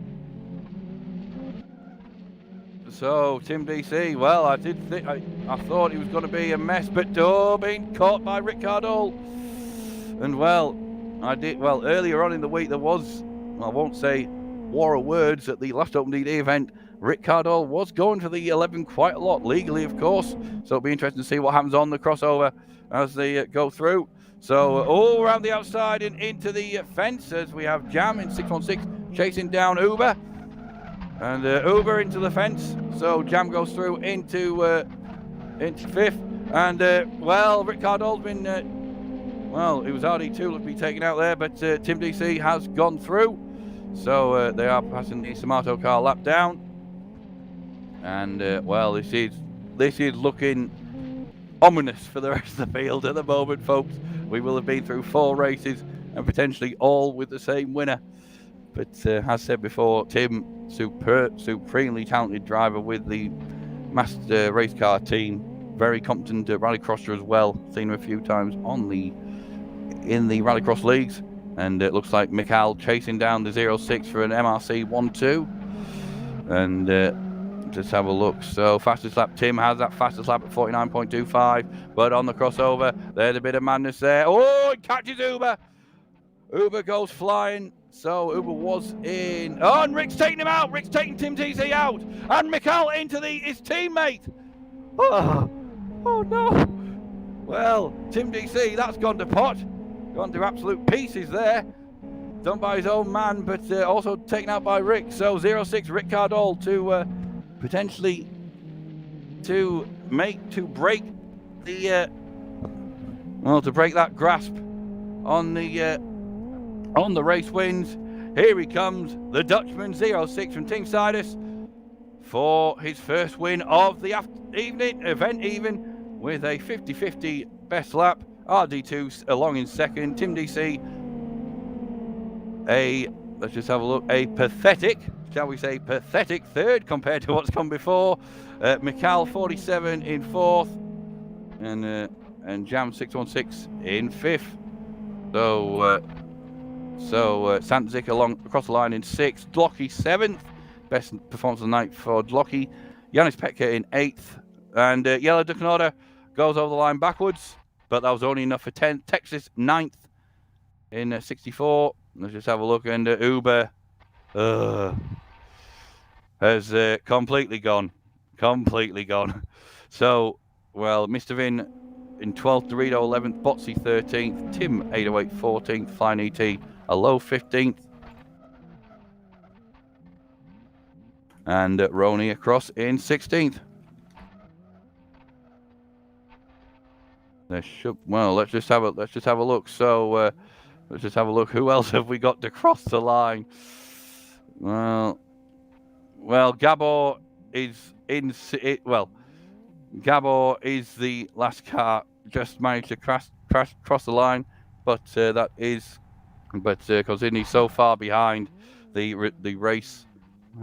Tim DC, well, I did think I thought he was going to be a mess, but being caught by Rick Cardall. And well, earlier on in the week there was, I won't say war of words, at the last Open DD event, Rick Cardall was going for the 11 quite a lot, legally of course. So it'll be interesting to see what happens on the crossover as they go through. So all around the outside and into the fence as we have Jam in 616 chasing down Uber. And Uber into the fence. So Jam goes through into 5th. And well, Rick Cardall's been, well, it was RD2 looked to be taken out there, but Tim DC has gone through. So they are passing the Samato car lap down. And well, this is looking ominous for the rest of the field at the moment, folks. We will have been through 4 races and potentially all with the same winner. But as said before, Tim, supremely talented driver with the Master Race Car team, very competent rallycrosser as well. Seen him a few times in the rallycross leagues, and it looks like Mikhail chasing down the 0-6 for an MRC 1-2. And just have a look. So fastest lap, Tim has that fastest lap at 49.25, but on the crossover, there's a bit of madness there. Oh, it catches Uber. Uber goes flying. So Uber was in. Oh, and Rick's taking him out. Rick's taking Tim DC out. And Mikhail into his teammate. Oh no. Well, Tim DC, that's gone to pot. Gone to absolute pieces there. Done by his own man, but also taken out by Rick. So 0-6 Rick Cardall to potentially to break the to break that grasp on the race wins. Here he comes, the Dutchman, 0-6 from Team Sidus for his first win of the event, even with a 50-50 best lap. RD2 along in second. Tim DC, let's just have a look, a pathetic, shall we say, pathetic third compared to what's come before. Mikhail 47 in fourth, and Jam 616 in fifth. So Santzik across the line in 6th, Dlocky 7th, best performance of the night for Dlocky. Yanis Petka in 8th, and Yellow Dukanada goes over the line backwards, but that was only enough for 10. Texas 9th in 64. Let's just have a look, and Uber has completely gone. So, well, Mr. Vin in 12th, Dorito 11th, Botsy 13th, Tim 808 14th, Flying ET a low 15th, and Roni across in 16th. Well, let's just have a look. So let's just have a look. Who else have we got to cross the line? Well, Gabor is in it. Well, Gabor is the last car just managed to cross the line, but considering he's so far behind, the race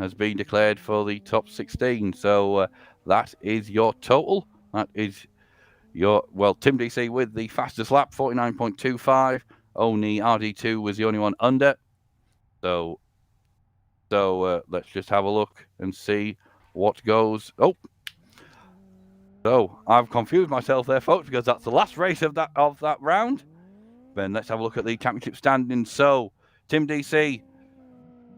has been declared for the top 16. So that is your total. That is your, well, Tim DC with the fastest lap, 49.25. Only RD2 was the only one under. So let's just have a look and see what goes. Oh, so I've confused myself there, folks, because that's the last race of that round. Then let's have a look at the championship standings. So Tim DC,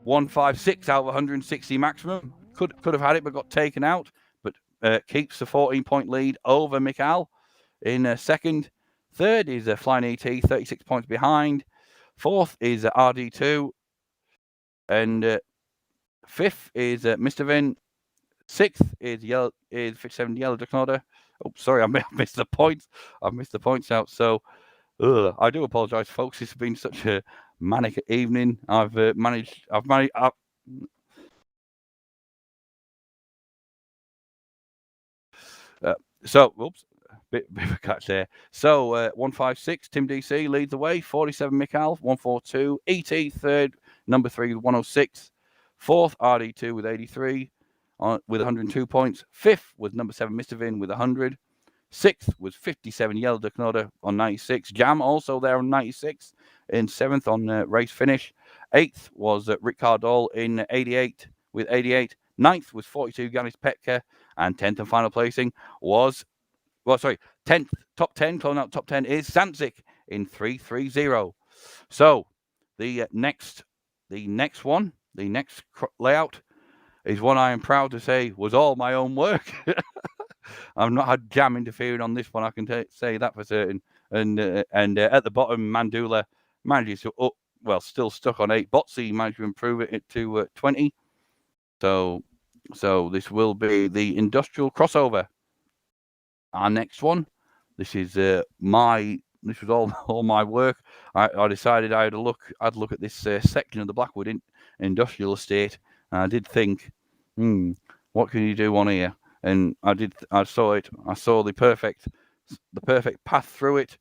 156 out of 160 maximum. Could have had it, but got taken out. But keeps the 14-point lead over Mikal in second. Third is Flying ET, 36 points behind. Fourth is RD2. And fifth is Mr. Vin. Sixth is 57 Yellow Dakota. Oh, sorry, I missed the points. I've missed the points out. So I do apologise, folks. It's been such a manic evening. I've managed. So, oops, bit of a catch there. So 156, Tim DC leads the way. 47, Mikal. 142, ET third. Number 3, 106. Fourth, RD2 with 83, with 102 points. Fifth was number 7, Mr. Vin with 100. Sixth was 57, Yellow Dakota on 96. Jam also there on 96. In seventh on race finish. Eighth was Rick Cardall in 88 with 88. Ninth was 42, Ganis Petka. And 10th and final placing was, 10th, top 10, closing out top 10 is Santzik in 330. So the next layout is one I am proud to say was all my own work. I've not had Jam interfering on this one, I can say that for certain. And at the bottom, Mandula manages to still stuck on 8. Botsy managed to improve it to 20. So this will be the industrial crossover. Our next one. This is this was all my work. I decided I'd look at this section of the Blackwood industrial estate, and I did think, what can you do on here? And I saw it. I saw the perfect path through it,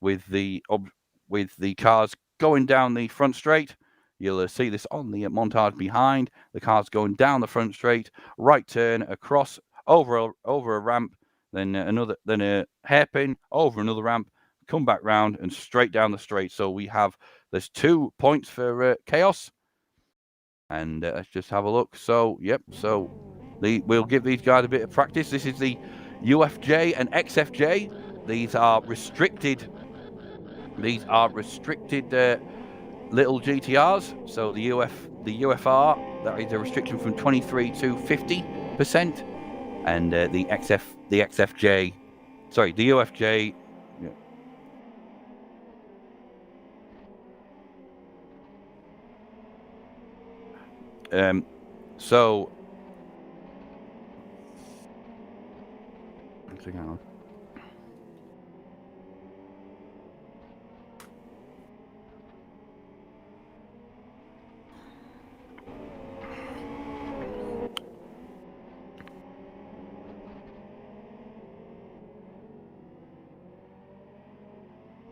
with the cars going down the front straight. You'll see this on the montage behind. The cars going down the front straight, right turn across over a ramp, then a hairpin over another ramp, come back round and straight down the straight. So there's 2 points for chaos. And let's just have a look. So yep. So we'll give these guys a bit of practice. This is the UFJ and XFJ. These are restricted. Little GTRs. So the UFR, that is a restriction from 23 to 50%, and the XFJ, sorry, the UFJ. So hang on.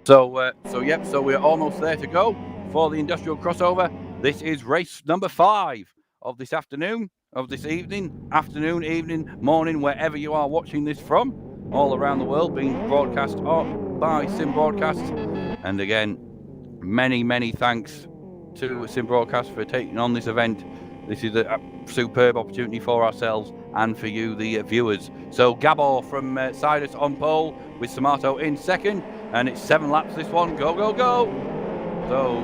So we're almost there to go for the industrial crossover. This is race number 5 of this afternoon, of this evening, morning, wherever you are watching this from, all around the world, being broadcast by Sim Broadcast. And again, many thanks to Sim Broadcast for taking on this event. This is a superb opportunity for ourselves and for you, the viewers. So Gabor from Sidus on pole, with Samato in second, and it's 7 laps this one. Go! So,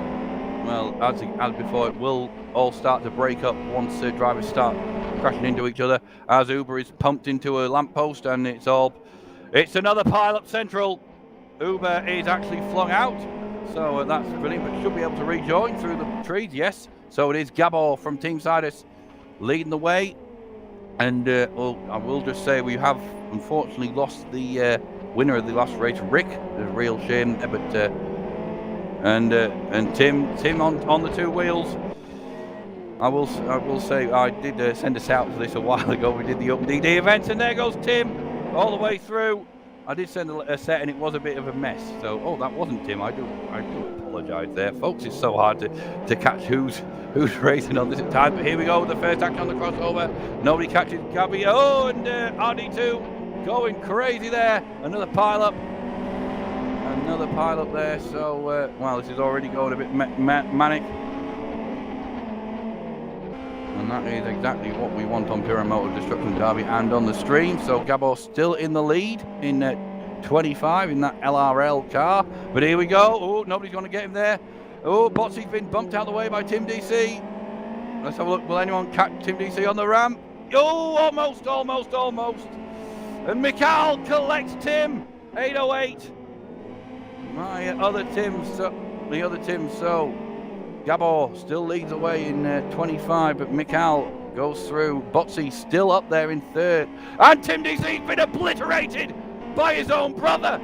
well, as before, it will all start to break up once drivers start crashing into each other, as Uber is pumped into a lamppost, and it's all It's another pile up central. Uber is actually flung out. So that's brilliant, but should be able to rejoin through the trees, yes. So it is Gabor from Team Sidus leading the way. And well, I will just say we have unfortunately lost the winner of the last race, Rick. A real shame, but and Tim on the two wheels. I will say I did send us out for this a while ago. We did the Open DD event, and there goes Tim all the way through. I did send a set, and it was a bit of a mess. So, oh, that wasn't Tim. I do apologise there, folks. It's so hard to catch who's racing on this at time. But here we go, the first action on the crossover. Nobody catches Gabby. Oh, and RD2 going crazy there. Another pile up there. So, well, this is already going a bit manic. And that is exactly what we want on PiranMOTO Destruction Derby and on the stream. So Gabor still in the lead in 25 in that LRL car. But here we go. Oh, nobody's going to get him there. Oh, Botsy's been bumped out of the way by Tim DC. Let's have a look. Will anyone catch Tim DC on the ramp? Oh, almost. And Mikhail collects Tim. 808. My other Tim. The other Tim. So Gabor still leads away in 25, but Mikhail goes through. Botsy still up there in third. And Tim DC's been obliterated by his own brother.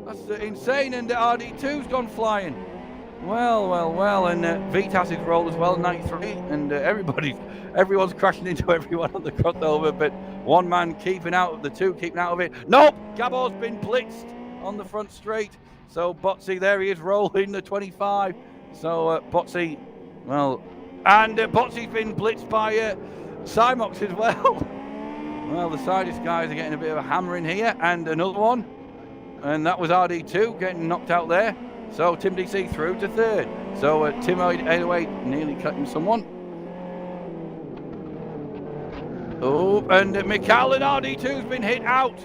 That's insane. And RD2's gone flying. Well. And Vitas is rolled as well, 93. And everyone's crashing into everyone on the crossover, but one man keeping out of the two, keeping out of it. Nope, Gabor's been blitzed on the front straight. So Botsy, there he is rolling the 25. So Botsy, well, and Botsy's been blitzed by Cymox as well. Well, the Sidus guys are getting a bit of a hammer in here, and another one. And that was RD2 getting knocked out there. So Tim DC through to third. So Tim 808 nearly cutting someone. Oh, and Mikhail and RD2's been hit out.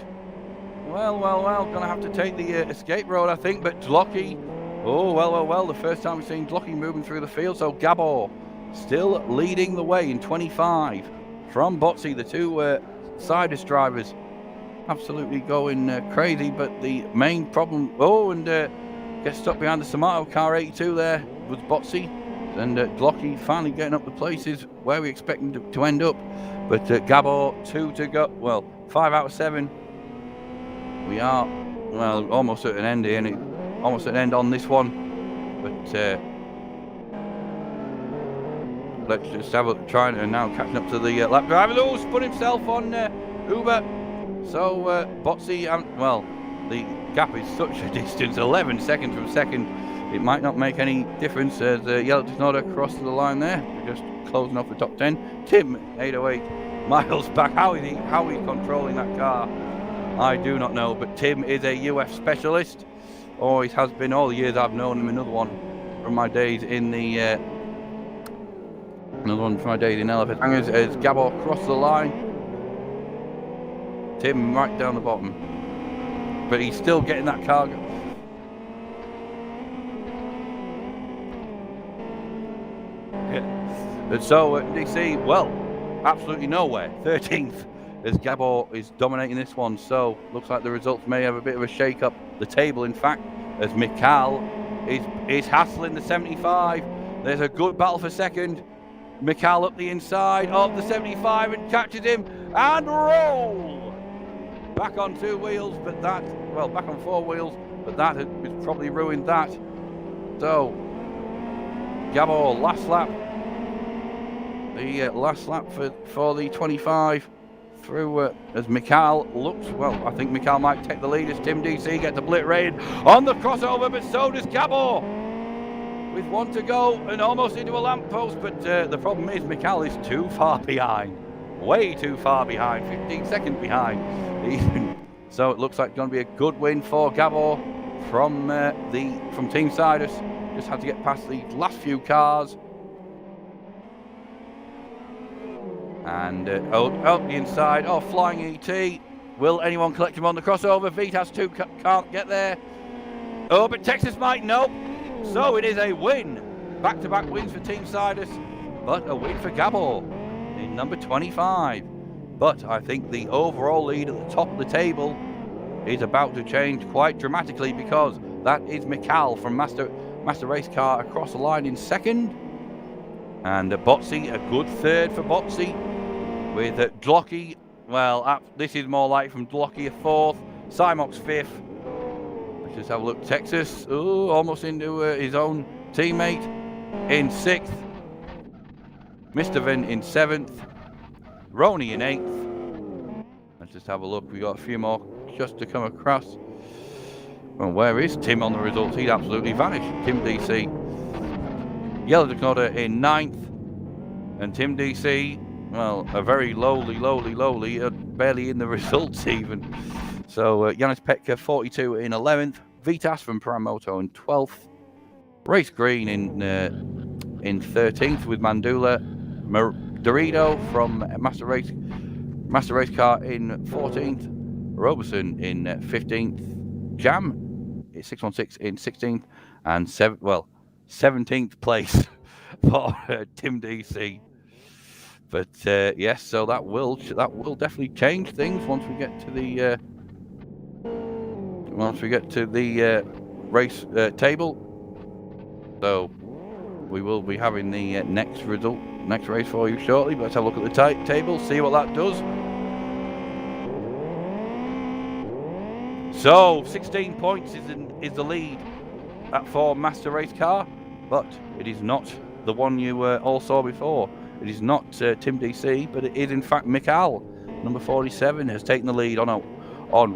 Well, gonna have to take the escape road, I think, but Dlocky, oh, well, the first time we've seen Dlocky moving through the field, so Gabor still leading the way in 25 from Botsy, the two Sidus drivers absolutely going crazy, but the main problem, and gets stuck behind the Samato car 82 there was Botsy, and Dlocky finally getting up the places where we expect him to end up, but Gabor 2 to go, well, 5 out of 7. We are, well, almost at an end here, and almost at an end on this one. But let's just have a try and now catching up to the lap driver. Oh, spun himself on Uber. So Botsy, well, the gap is such a distance, 11 seconds from second. It might not make any difference as Yellow Tornado crosses the line there. We're just closing off the top 10. Tim, 808 miles back. How is he controlling that car? I do not know, but Tim is a UF specialist. Always has been all the years I've known him. Another one from my days in the LFS Hangers as Gabor crossed the line. Tim right down the bottom, but he's still getting that car. And so DC, well, absolutely nowhere. 13th. As Gabor is dominating this one, so looks like the results may have a bit of a shake up the table, in fact, as Mikhail is hassling the 75. There's a good battle for second. Mikhail up the inside of the 75 and catches him and roll back on 2 wheels, but that, well, back on 4 wheels, but that has probably ruined that. So Gabor last lap, the last lap for the 25. Through as Mikhail looks, well, I think Mikhail might take the lead as Tim DC gets obliterated on the crossover, but so does Gabor with 1 to go and almost into a lamppost. But the problem is Mikhail is too far behind, way too far behind, 15 seconds behind even. So it looks like it's going to be a good win for Gabor from Team Sidus. Just had to get past the last few cars. And out the inside, flying ET. Will anyone collect him on the crossover? Vitas 2 can't get there. Oh, but Texas might, nope. So it is a win. Back-to-back wins for Team Sidus, but a win for Gabor in number 25. But I think the overall lead at the top of the table is about to change quite dramatically, because that is Mikal from Master Race Car across the line in second. And Botsy, a good third for Botsy, with Dlocky, well, this is more like from Dlocky a fourth, Simox fifth. Let's just have a look. Texas, almost into his own teammate in sixth. Mr. Vin in seventh. Roni in eighth. Let's just have a look. We got a few more just to come across. Well, where is Tim on the results? He's absolutely vanished. Tim DC. Yellow Dakota in ninth. And Tim DC, well, a very lowly, barely in the results even. So Yanis Petka 42 in 11th. Vitas from PiranMOTO in 12th. Race Green in 13th with Mandula. Dorito from Master Race Car in 14th. Roberson in 15th. Jam 616 in 16th. And 17th place for Tim DC. But yes, so that will definitely change things once we get to the race table. So we will be having the next race for you shortly. But let's have a look at the table, see what that does. So 16 points is the lead for Master Race Car, but it is not the one you all saw before. It is not Tim DC, but it is in fact Mikal. Number 47 has taken the lead on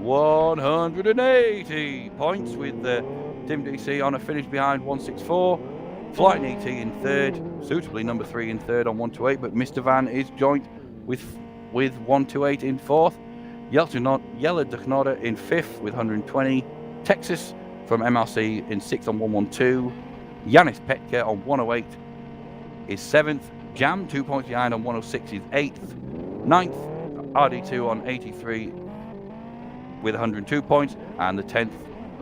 180 points, with Tim DC on a finish behind 164. Flight ET in third, suitably number 3 in third on 128, but Mr. Van is joint with 128 in fourth. Yellow Dakota in fifth with 120. Texas from MRC in sixth on 112. Yanis Petka on 108 is seventh. Jam 2 points behind on 106 is eighth. Ninth, RD2 on 83 with 102 points, and the 10th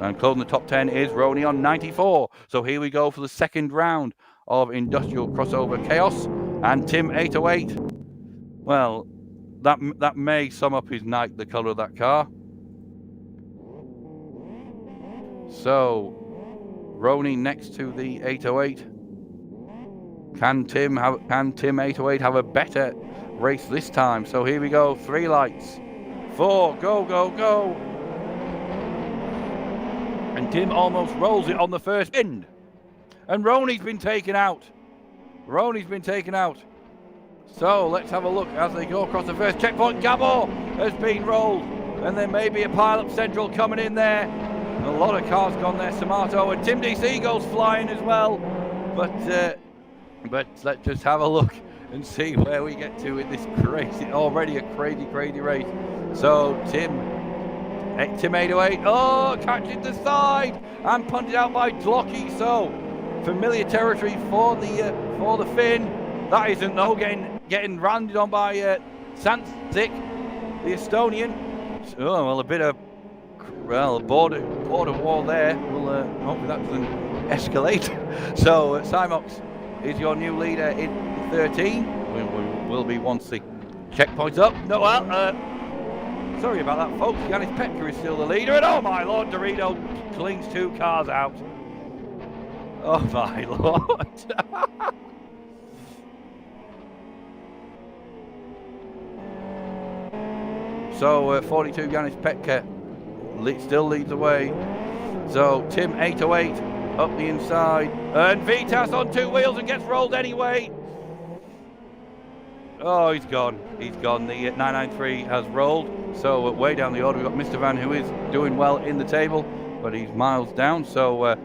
and closing the top 10 is Roni on 94. So here we go for the second round of Industrial Crossover Chaos, and Tim 808. Well, that may sum up his night, the colour of that car. So Roni next to the 808. Can Tim 808 have a better race this time? So here we go. 3 lights. 4. Go, go, go. And Tim almost rolls it on the first end. And Roni's been taken out. So let's have a look as they go across the first checkpoint. Gabo has been rolled. And there may be a pile-up central coming in there. And a lot of cars gone there. Samato and Tim DC goes flying as well. But let's just have a look and see where we get to in this already a crazy race. So Tim 808, catches the side and punted out by Dlocky. So familiar territory for the Finn. That isn't though, getting rounded on by Santic, the Estonian. Oh well, a bit of border wall there. Well, hopefully that doesn't escalate. So Simox is your new leader in 13. Will be once the checkpoint's up. No, sorry about that, folks. Yanis Petka is still the leader, and oh my lord, Dorito clings 2 cars out. Oh my lord. So 42 Yanis Petka still leads the way. So Tim 808 up the inside, and Vitas on 2 wheels and gets rolled anyway. Oh, he's gone. The 993 has rolled. So way down the order, we've got Mr. Van, who is doing well in the table, but he's miles down. So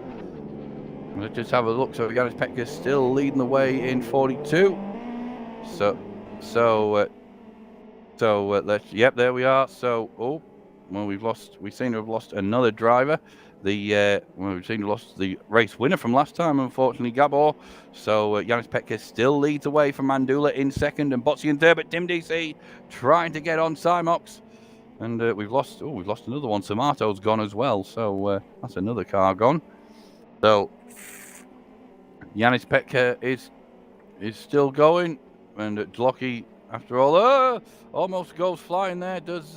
let's just have a look. So Yanis Petka is still leading the way in 42. So let's. Yep, there we are. So we seem to have lost another driver. We seem to have lost the race winner from last time, unfortunately, Gabor. So Yanis Petka still leads away from Mandula in second, and Botsy in third, but Tim DC trying to get on Simox. And we've lost another one. Samato's gone as well, so that's another car gone. So Yanis Petka is still going, and Dlocky After all, almost goes flying there. Does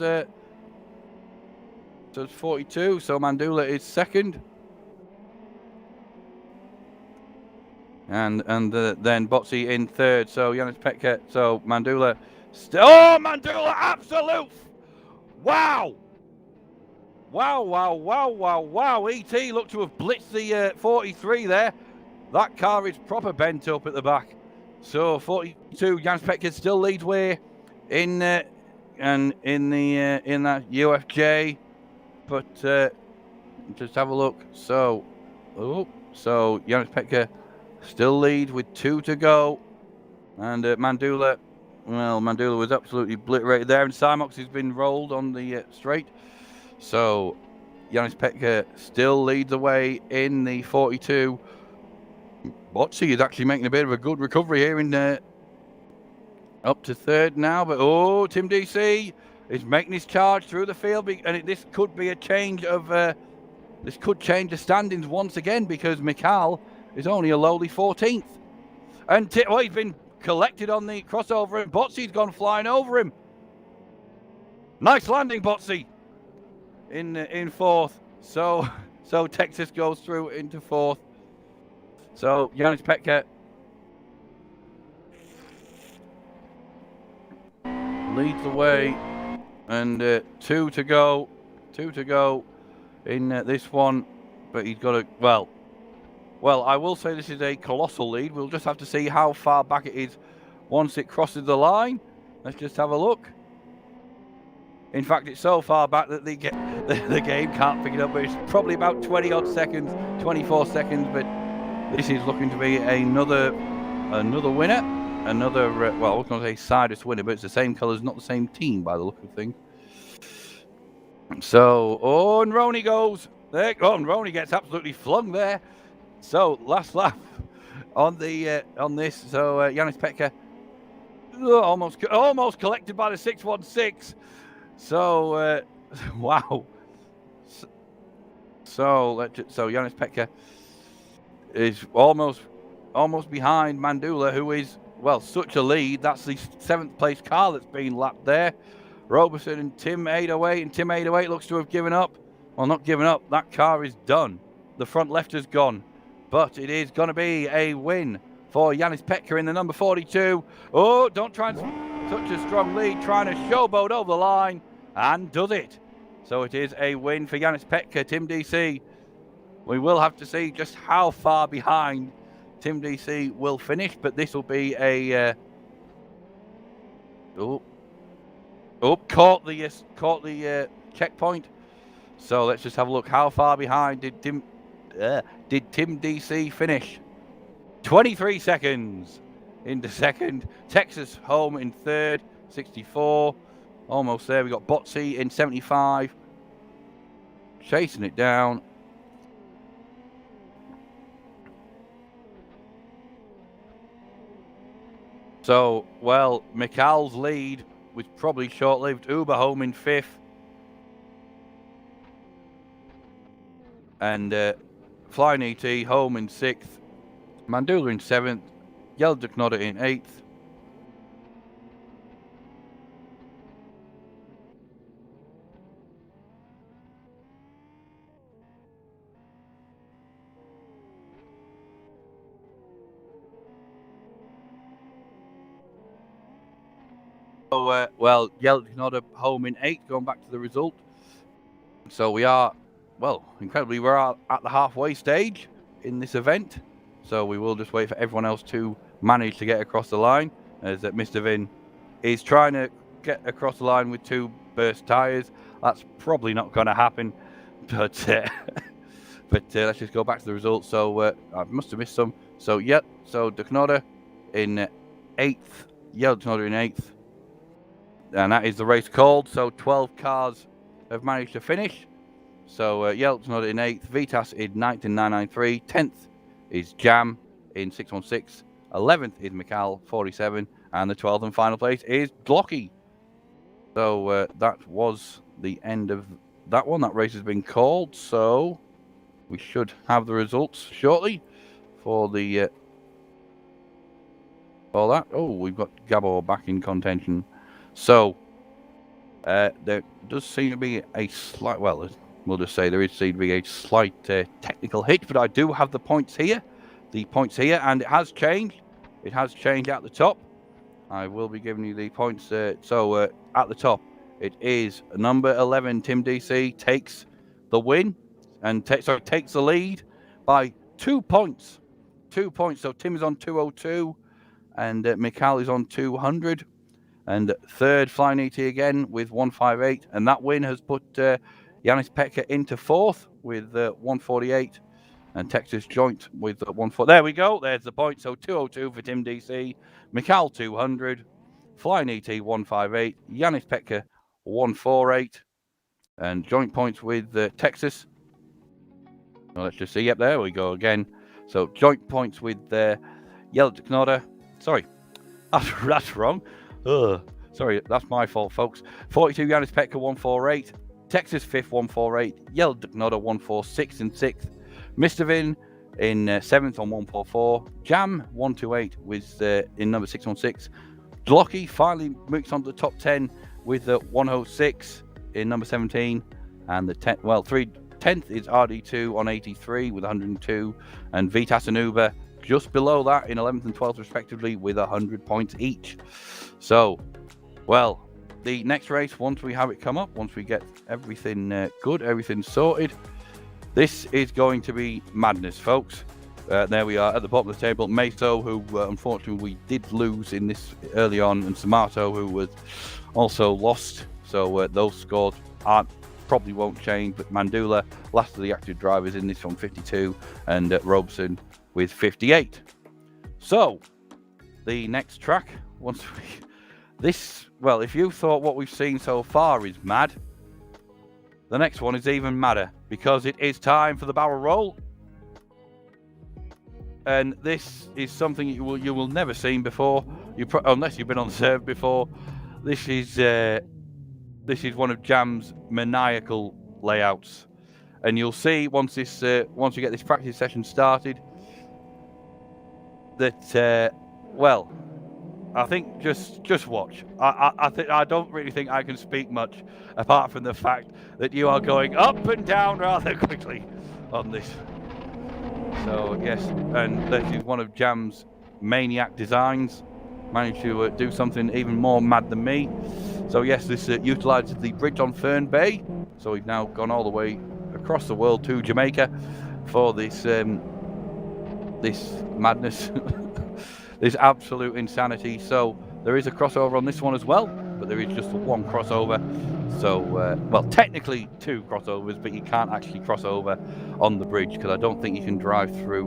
42. So Mandula is second. And then Botsi in third. So Yanis Petka. So Mandula. Mandula, absolute! Wow! Wow. ET looked to have blitzed the 43 there. That car is proper bent up at the back. So 42, Yanis Petka still leads way in that UFJ. But just have a look. So Yanis Petka still leads with 2 to go. And Mandula was absolutely obliterated there. And Simox has been rolled on the straight. So Yanis Petka still leads the way in the 42. Botsi is actually making a bit of a good recovery here in up to third now. But Tim DC is making his charge through the field. And this could be a change of... this could change the standings once again because Mikal is only a lowly 14th. And he's been collected on the crossover and Botsi's gone flying over him. Nice landing, Botsi, in fourth. So Texas goes through into fourth. So Yanis Petka leads the way, and 2 to go. 2 to go in this one, but he's got a well. I will say this is a colossal lead. We'll just have to see how far back it is once it crosses the line. Let's just have a look. In fact, it's so far back that the game can't pick it up, but it's probably about 20 odd seconds, 24 seconds. But this is looking to be another winner. Another, I was going to say sidest winner, but it's the same colours, not the same team by the look of things. So, and Roney goes. There, and Roney gets absolutely flung there. So, last lap on the on this. So, Yanis Petka almost collected by the 616. So, wow. So Yanis Petka is almost behind Mandula, who is, such a lead. That's the 7th place car that's been lapped there. Roberson and Tim 808, and Tim 808 looks to have given up. Well, not given up. That car is done. The front left has gone. But it is going to be a win for Yanis Petka in the number 42. Oh, don't try and such a strong lead, trying to showboat over the line, and does it. So it is a win for Yanis Petka. Tim DC, we will have to see just how far behind Tim DC will finish, but this will be a caught the checkpoint. So let's just have a look. How far behind did Tim DC finish? 23 seconds into second. Texas home in third, 64. Almost there. We got Botsi in 75. Chasing it down. So, Mikal's lead was probably short-lived. Uber home in 5th. And Flying ET home in 6th. Mandula in 7th. Yelduknoda in 8th. So, Yelduknoda home in 8th, going back to the result. So we are, incredibly, we're at the halfway stage in this event. So we will just wait for everyone else to manage to get across the line, as Mr. Vin is trying to get across the line with 2 burst tyres. That's probably not going to happen, but let's just go back to the results. So I must have missed some. So Duknoda in 8th, Yelduknoda in 8th, and that is the race called. So 12 cars have managed to finish. So Yelduknoda in 8th, Vitas in 9th in 993, 10th is Jam in 616, 11th is Mikal 47, and the 12th and final place is Glocky. So that was the end of that one. That race has been called, so we should have the results shortly for the all that. Oh, we've got Gabor back in contention. So there does seem to be a slight, well, we'll just say there is seem to be a slight technical hitch, but I do have the points here. And it has changed. It has changed at the top. I will be giving you the points. So at the top, it is number 11, Tim DC, takes the win and takes the lead by 2 points. 2 points. So Tim is on 202 and Mikhail is on 200. And third, Flying ET again with 158. And that win has put Yanis Petka into fourth with 148. And Texas Joint with 140. There we go. There's the point. So 202 for Tim DC. Mikhail 200. Flying ET 158. Yanis Petka 148. And joint points with Texas. Well, let's just see. Yep, there we go again. So joint points with Yeldeknoda. Sorry, that's wrong. Sorry, that's my fault, folks. 42 Yanis Petka 148. Texas 5th 148. Yeldeknoda 146 in 6th. Mr. Vin in 7th on 144. Jam 128 with in number 616. Glocky finally moves on to the top 10 with 106 in number 17. And the 10th is RD2 on 83 with 102. And Vitas and Uber just below that in 11th and 12th respectively with 100 points each. So, well, the next race, once we have it come up, once we get everything good, everything sorted, this is going to be madness, folks. There we are at the bottom of the table. Meso, who unfortunately we did lose in this early on, and Samato, who was also lost. So those scores probably won't change. But Mandula, last of the active drivers in this, on 52, and Robeson with 58. So the next track, well, if you thought what we've seen so far is mad, the next one is even madder, because it is time for the barrel roll. And this is something you will never seen before, unless you've been on serve before. This is one of Jam's maniacal layouts, and you'll see once you get this practice session started that well, I think just watch. I don't really think I can speak much apart from the fact that you are going up and down rather quickly on this. So yes, and this is one of Jam's maniac designs. Managed to do something even more mad than me. So yes, this utilises the bridge on Fern Bay. So we've now gone all the way across the world to Jamaica for this this madness, this absolute insanity. So there is a crossover on this one as well, but there is just one crossover. So well, technically 2 crossovers, but you can't actually cross over on the bridge because I don't think you can drive through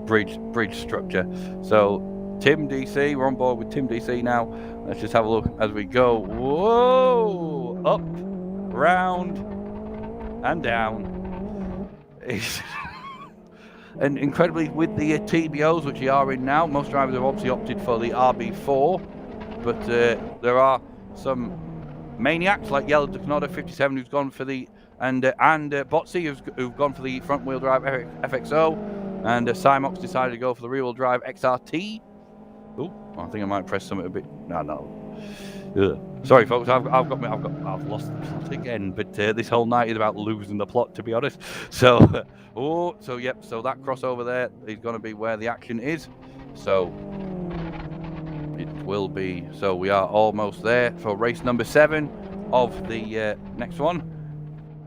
bridge structure. So Tim DC, we're on board with Tim DC now. Let's just have a look as we go. Whoa! Up, round, and down. And incredibly, with the TBOs, which we are in now, most drivers have obviously opted for the RB4, but there are some maniacs like Yeldeknoda 57 who's gone for the and Botsy who've gone for the front wheel drive FXO, and Cymox decided to go for the rear wheel drive XRT. Oh, I think I might press something a bit. No. Ugh. Sorry, folks. I've lost the plot again. But this whole night is about losing the plot, to be honest. So, yep. So that crossover there is going to be where the action is. So it will be. So we are almost there for race number 7 of the next one,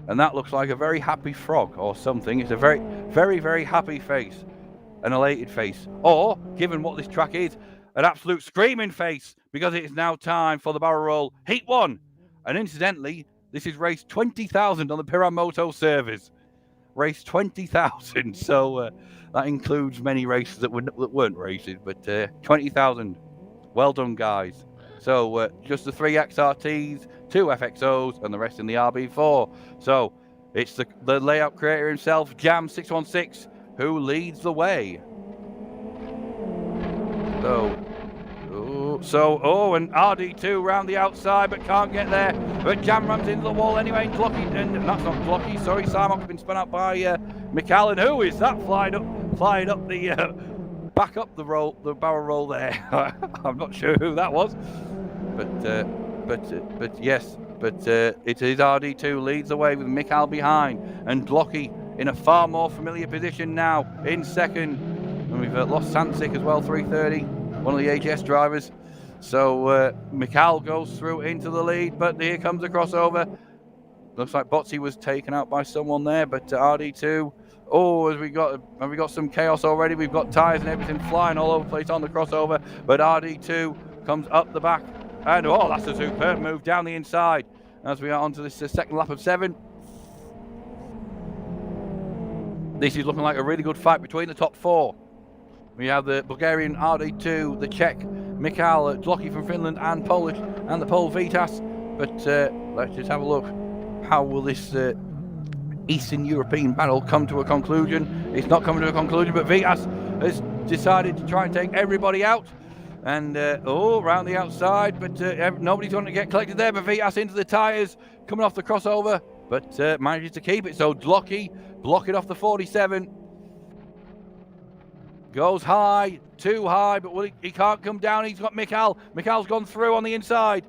and that looks like a very happy frog or something. It's a very, very, very happy face, an elated face, or given what this track is, an absolute screaming face, because it is now time for the barrel roll Heat 1. And incidentally, this is race 20,000 on the PiranMOTO servers. Race 20,000. So that includes many races that weren't races, but 20,000. Well done, guys. So just the 3 XRTs, 2 FXOs, and the rest in the RB4. So it's the layout creator himself, Jam616, who leads the way. And RD2 round the outside, but can't get there. But Jam runs into the wall anyway. Glocky, and that's not Glocky. Sorry, Simon's been spun out by McAllen. Who is that flying up the back up the barrel roll there. I'm not sure who that was, but yes, it is RD2 leads the way with Mikael behind, and Blocky in a far more familiar position now in second. And we've lost Sancic as well, 330, one of the AGS drivers. So Mikael goes through into the lead, but here comes the crossover. Looks like Botsy was taken out by someone there, but RD2. Oh, have we got some chaos already? We've got tyres and everything flying all over the place on the crossover, but RD2 comes up the back, and oh, that's a superb move down the inside as we are onto this second lap of 7. This is looking like a really good fight between the top 4. We have the Bulgarian RD2, the Czech Mikael, Dlocky from Finland, and Polish, and the Pole Vitas. But let's just have a look. How will this Eastern European battle come to a conclusion? It's not coming to a conclusion, but Vitas has decided to try and take everybody out. And around the outside, but nobody's going to get collected there. But Vitas into the tyres, coming off the crossover, but manages to keep it. So Dlocky blocking off the 47. Goes high, too high, but he can't come down. He's got Mikael. Mikael's gone through on the inside.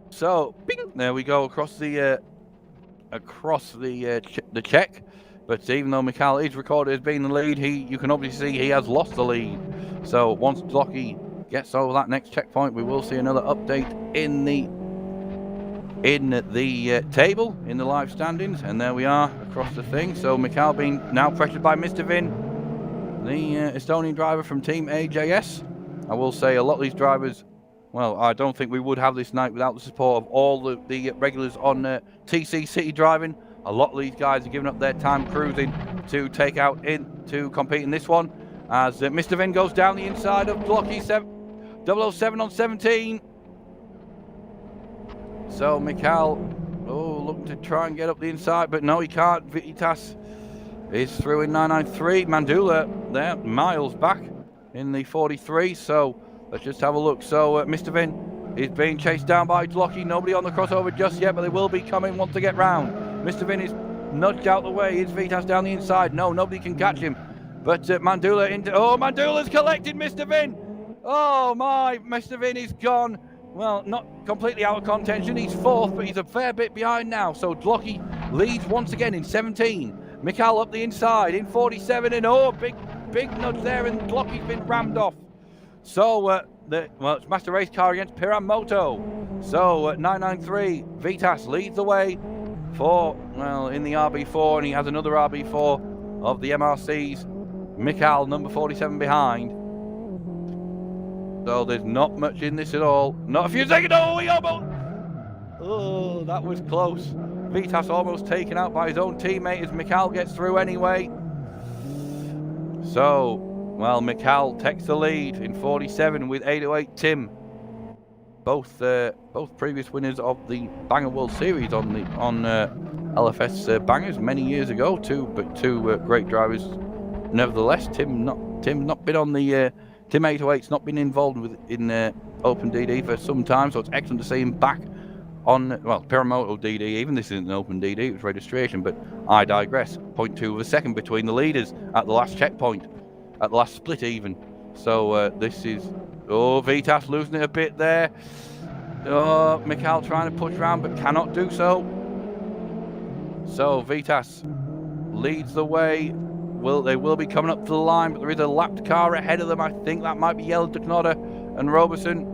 So, bing, there we go across the check. But even though Mikael is recorded as being the lead, you can obviously see he has lost the lead. So once Blocky gets over that next checkpoint, we will see another update in the table, in the live standings, and there we are across the thing. So Mikael being now pressured by Mr. Vin, the Estonian driver from Team AJS. I will say a lot of these drivers, well, I don't think we would have this night without the support of all the regulars on TC City driving. A lot of these guys are giving up their time cruising to take out to compete in this one. As Mr. Vin goes down the inside of Blocky 007 on 17. So Mikael, looking to try and get up the inside, but no, he can't. Vitas is through in 993. Mandula there, miles back in the 43. So let's just have a look. So Mr. Vin is being chased down by Blocky. Nobody on the crossover just yet, but they will be coming once they get round. Mr. Vin is nudged out the way. Is Vitas down the inside? No, nobody can catch him. But Mandula into... Oh, Mandula's collected Mr. Vin. Oh, my. Mr. Vin is gone. Well, not completely out of contention. He's 4th, but he's a fair bit behind now. So Dlocky leads once again in 17. Mikael up the inside in 47. And big nudge there, and Dlocky's been rammed off. So, it's Master Race Car against PiranMOTO. So, 993, Vitas leads the way in the RB4, and he has another RB4 of the MRCs. Mikael, number 47 behind. So there's not much in this at all. Not a few seconds. Oh, he almost... Oh, that was close. Vitas almost taken out by his own teammate as Mikael gets through anyway. So, well, Mikael takes the lead in 47 with 808 Tim. Both previous winners of the Banger World Series on LFS Bangers many years ago. Two great drivers. Nevertheless, Tim not been on the Tim 808's not been involved in Open DD for some time, so it's excellent to see him back on PiranMOTO DD. Even this isn't an Open DD, it was registration, but I digress. 0.2 of a second between the leaders at the last checkpoint, at the last split even. So this is Vitas losing it a bit there. Mikael trying to push around but cannot do so. So Vitas leads the way. They will be coming up to the line, but there is a lapped car ahead of them. I think that might be Yellow Knoda and Robertson.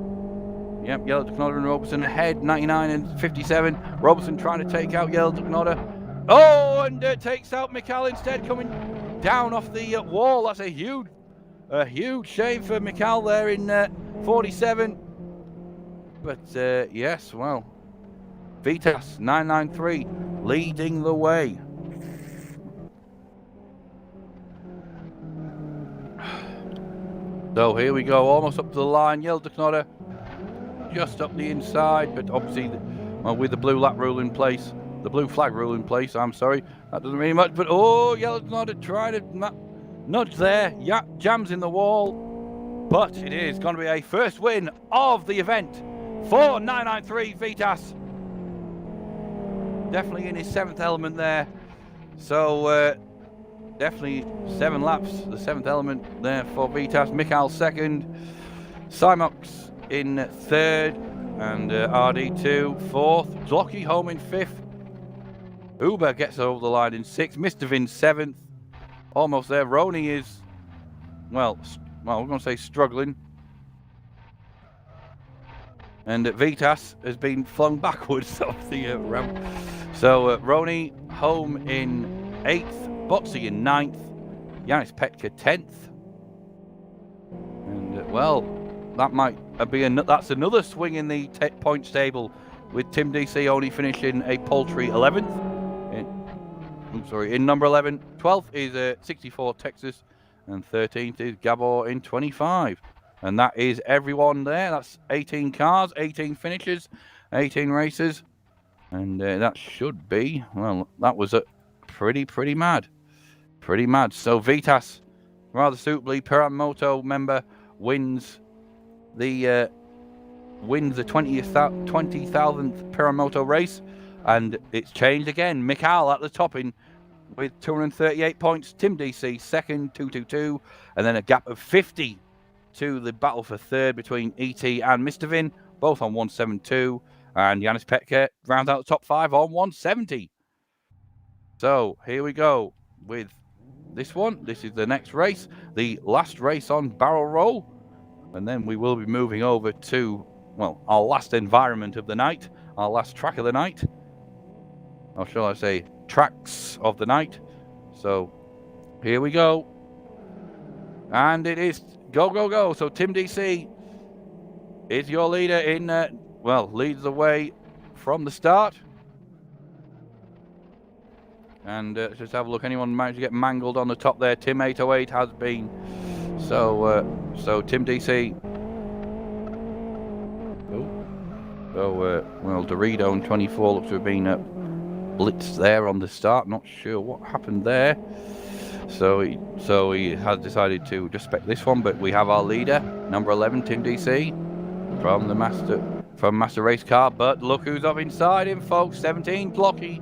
Yep, Yellow Knoda and Robertson ahead, 99 and 57. Robertson trying to take out Yellow Knoda. Oh, and takes out Mikael instead, coming down off the wall. That's a huge shame for Mikael there in 47. But yes, well, Vitas 993 leading the way. So here we go, almost up to the line. Yellow Knoda just up the inside, but obviously, with the blue lap rule in place, the blue flag rule in place, I'm sorry, that doesn't mean much. But Yellow Knoda trying to nudge there, jams in the wall, but it is going to be a first win of the event for 993 Vitas. Definitely in his 7th element there. So definitely 7 laps, the 7th element there for Vitas. Mikhail second, Simox in 3rd, and RD2 4th. Blocky home in 5th. Uber gets over the line in 6th. Mr. Vin 7th. Almost there. Roni is, well, we're going to say struggling. And Vitas has been flung backwards off the ramp. So Roni home in 8th, Botsy in 9th, Yanis Petka 10th. And well, that might be that's another swing in the points table, with Tim DC only finishing a paltry 11th. In number 11. 12th is 64 Texas, and 13th is Gabor in 25. And that is everyone there. That's 18 cars, 18 finishes, 18 races. And that should be, well, that was pretty mad. Pretty mad. So Vitas, rather suitably, PiranMOTO member, wins the 20,000th PiranMOTO race. And it's changed again. Mikhail at the top with 238 points. Tim DC second, 222. And then a gap of 50 to the battle for 3rd between ET and Mr. Vin, both on 172. And Yanis Petka rounds out the top 5 on 170. So here we go with this one. This is the next race, the last race on BarrelRoll. And then we will be moving over to, well, our last environment of the night, our last track of the night. Or shall I say, tracks of the night. So here we go. And it is go, go, go. So Tim DC is your leader in, leads the way from the start. And let's just have a look. Anyone managed to get mangled on the top there? Tim 808 has been. So Tim DC. Dorito in 24 looks to have been blitzed there on the start. Not sure what happened there. So he has decided to just spec this one, but we have our leader, number 11, Tim DC, from Master Race Car. But look who's up inside him, folks. 17, Blocky,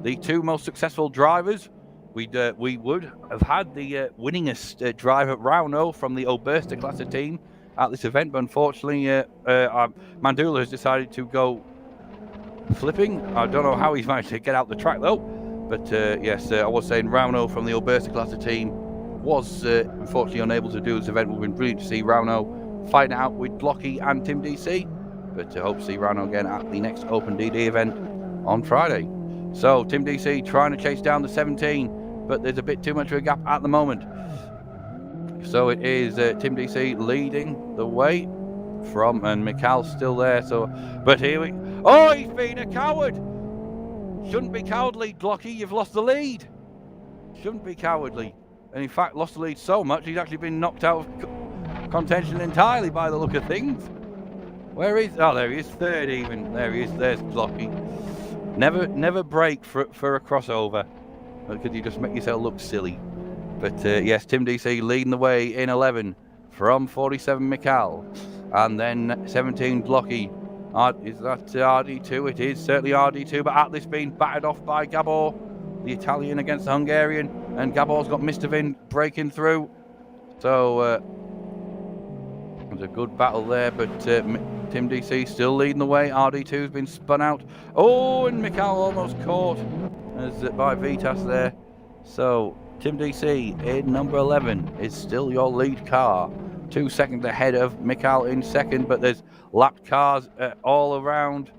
the 2 most successful drivers. We would have had the winningest driver at Rauno from the Obersta Classe team at this event, but unfortunately, Mandula has decided to go flipping. I don't know how he's managed to get out the track though. But yes, I was saying Rauno from the Obersta Classe team was unfortunately unable to do this event. We've been brilliant to see Rauno fighting out with Blocky and Tim DC, but hope to see Rauno again at the next Open DD event on Friday. So Tim DC trying to chase down the 17, but there's a bit too much of a gap at the moment. So it is Tim DC leading the way from, and Mikhail's still there. So, but here we, oh, he's been a coward. Shouldn't be cowardly, Blocky. You've lost the lead. Shouldn't be cowardly. And in fact, lost the lead so much, he's actually been knocked out of contention entirely by the look of things. Where is, oh, there he is, 3rd even. There he is, there's Blocky. Never break for a crossover, because you just make yourself look silly. But yes, Tim DC leading the way in 11 from 47 Mikhail. And then 17 Blocky. Is that RD2? It is certainly RD2, but at this being battered off by Gabor, the Italian against the Hungarian, and Gabor's got Mr. Vin breaking through. So there's a good battle there, but Tim DC still leading the way. RD2's been spun out. Oh, and Mikhail almost caught by Vitas there. So Tim DC in number 11 is still your lead car. 2 seconds ahead of Mikhail in second, but there's lapped cars all around.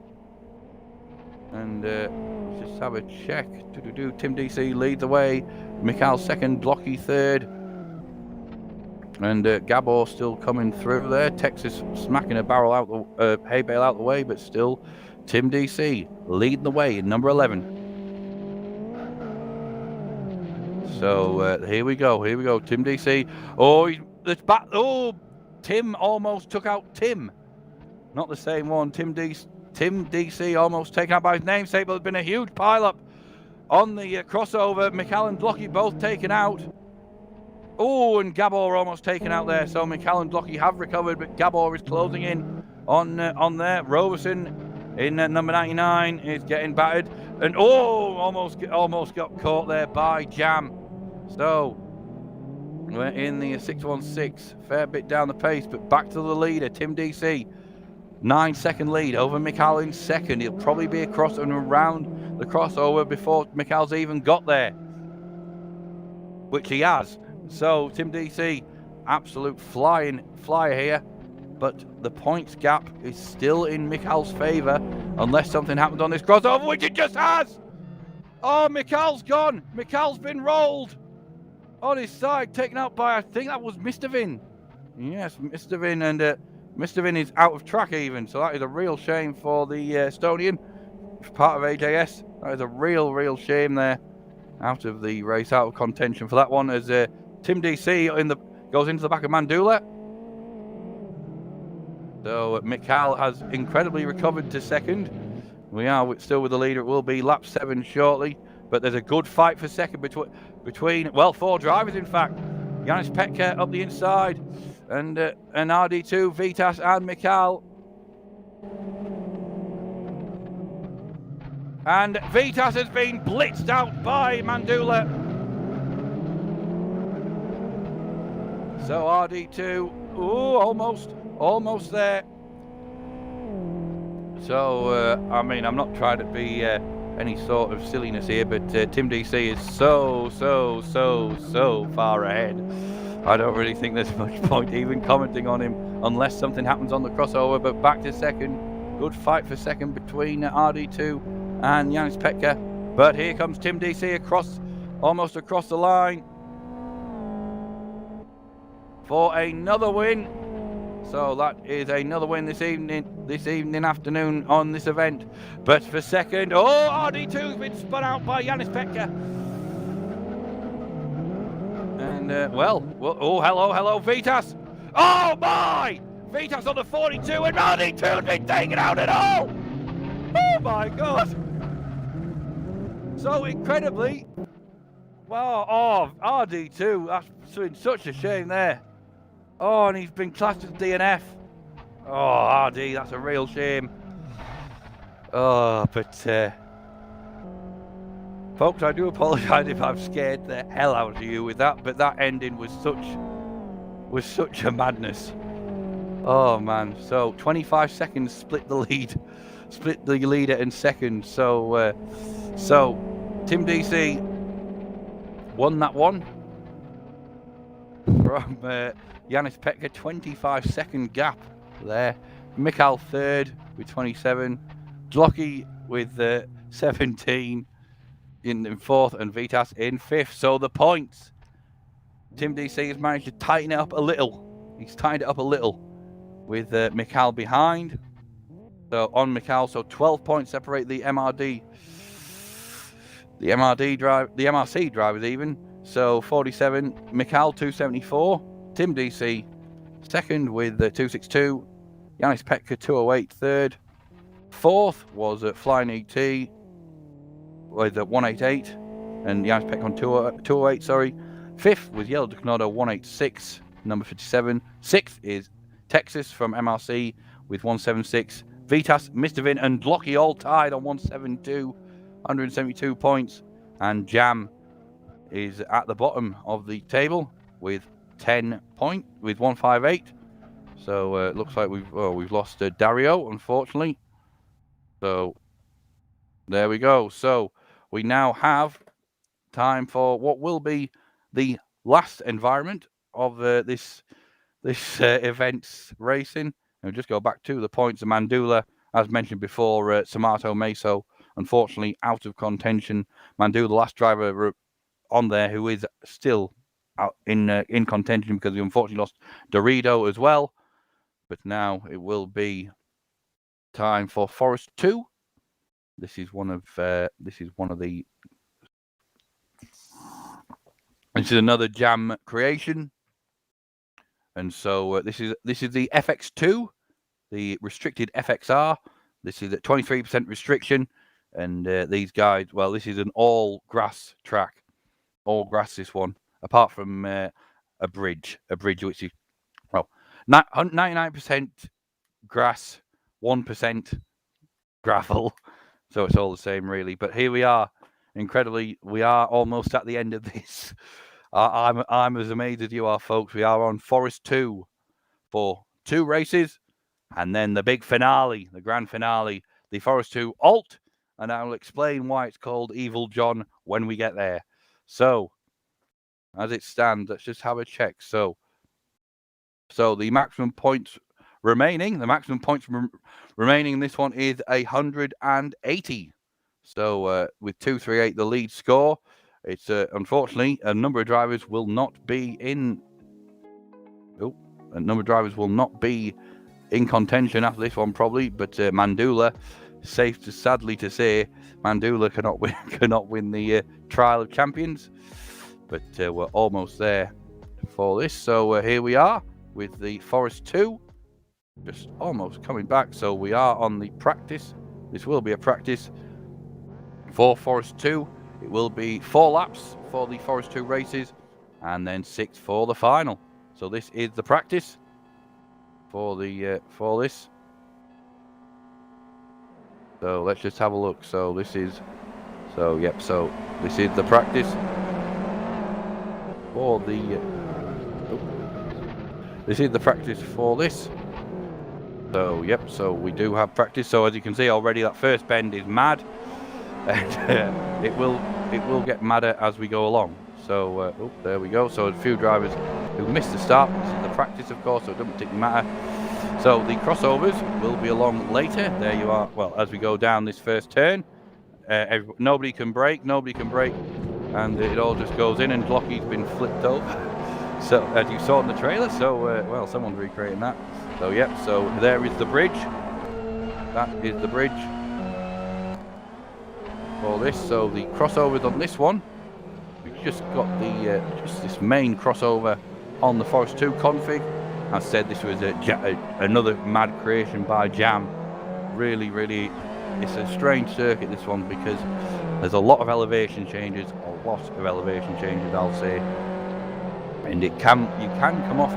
And let's just have a check. Tim DC leads the way. Mikhail second, Blocky 3rd. And Gabor still coming through there. Texas smacking a barrel out the hay bale out the way, but still Tim DC leading the way in number 11. So here we go. Tim DC. Oh, Tim almost took out Tim. Not the same one. Tim DC almost taken out by his namesake, but there's been a huge pile-up on the crossover. Mikhail and Blocky both taken out. Oh, and Gabor almost taken out there. So Mikhail and Blocky have recovered, but Gabor is closing in on there. Roberson in number 99 is getting battered. And oh, almost got caught there by Jam. So we're in the 616, fair bit down the pace, but back to the leader, Tim DC. 9-second lead over Mikal in second. He'll probably be across and around the crossover before Mikal's even got there, which he has. So Tim DC, absolute flyer here, but the points gap is still in Mikal's favour unless something happens on this crossover, which it just has. Oh, Mikal's gone. Mikal's been rolled on his side, taken out by, I think that was Mr. Vin. Yes, Mr. Vin, and Mr. Vin is out of track even, so that is a real shame for the Estonian, part of AJS. That is a real shame there. Out of the race, out of contention for that one, as Tim DC goes into the back of Mandula. So Mikal has incredibly recovered to second. We are still with the leader. It will be lap 7 shortly, but there's a good fight for second between well, 4 drivers in fact. Yanis Petka up the inside, and RD2, Vitas and Mikal. And Vitas has been blitzed out by Mandula. So RD2, almost there. So, I mean, I'm not trying to be any sort of silliness here, but Tim DC is so far ahead. I don't really think there's much point even commenting on him unless something happens on the crossover, but back to second. Good fight for second between RD2 and Yanis Petka. But here comes Tim DC almost across the line for another win. So that is another win this evening afternoon on this event. But for second, RD2's been spun out by Yanis Petka. And hello, Vitas. Oh my! Vitas on the 42, and RD2's been taken out at all. Oh my God! So incredibly, wow, RD2, that's been such a shame there. Oh, and he's been classed as DNF. Oh, RD, that's a real shame. Oh, but folks, I do apologise if I've scared the hell out of you with that, but that ending was such a madness. Oh man, so 25 seconds split the leader in second. So Tim DC won that one from Yanis Petka, 25-second gap there. Mikal third with 27, Dlocky with 17 in fourth, and Vitas in fifth. So the points, Tim DC has managed to tighten it up a little. He's tightened it up a little with Mikal behind. So on Mikal, so 12 points separate the MRC drivers even. So 47, Mikal 274, Tim DC second with 262, Yanis Petka 208 third, fourth was Flying ET with 188, and Yanis Petka on 208, sorry. Fifth was Yellow Doconato 186, number 57. Sixth is Texas from MRC with 176. Vitas, Mr. Vin, and Dlocky all tied on 172 points, and Jam is at the bottom of the table with 10 points with 158. So it looks like we've lost Dario, unfortunately. So there we go. So we now have time for what will be the last environment of this event's racing. And we'll just go back to the points of Mandula, as mentioned before. Samato Meso, unfortunately, out of contention. Mandula, the last driver on there, who is still out in contention because he unfortunately lost Dorito as well. But now it will be time for Forest 2. This is another Jam creation, and so this is the FX2, the restricted FXR. This is at 23% restriction, and these guys, well, this is an all grass track, all grass. This one, apart from a bridge which is 99% grass, 1% gravel. So it's all the same, really. But here we are. Incredibly, we are almost at the end of this. I'm as amazed as you are, folks. We are on Forest 2 for 2 races, and then the big finale, the grand finale, the Forest2 Alt, and I'll explain why it's called EvilJon when we get there. So, as it stands, let's just have a check. So the maximum points remaining, remaining in this one is 180. So with 238 the lead score, it's unfortunately a number of drivers will not be in. A number of drivers will not be in contention after this one probably, but Mandula, sadly to say, Mandula cannot win the Trial of Champions, but we're almost there for this. So here we are with the Forest 2, just almost coming back. So we are on the practice. This will be a practice for Forest 2. It will be 4 laps for the Forest 2 races, and then 6 for the final. So this is the practice for this. So let's just have a look. So this is the practice for this is the practice for this. So so we do have practice. So as you can see already, that first bend is mad, and it will get madder as we go along. So there we go. So a few drivers who missed the start. This is the practice, of course, so it doesn't particularly matter. So the crossovers will be along later. There you are. Well, as we go down this first turn, nobody can brake, and it all just goes in, and Lockie's been flipped over. So as you saw in the trailer. So well, someone's recreating that. So so there is the bridge. That is the bridge for this. So the crossovers on this one, we've just got the just this main crossover on the Forest 2 config. As said, this was another mad creation by Jam. Really, it's a strange circuit, this one, because there's a lot of elevation changes, I'll say, and you can come off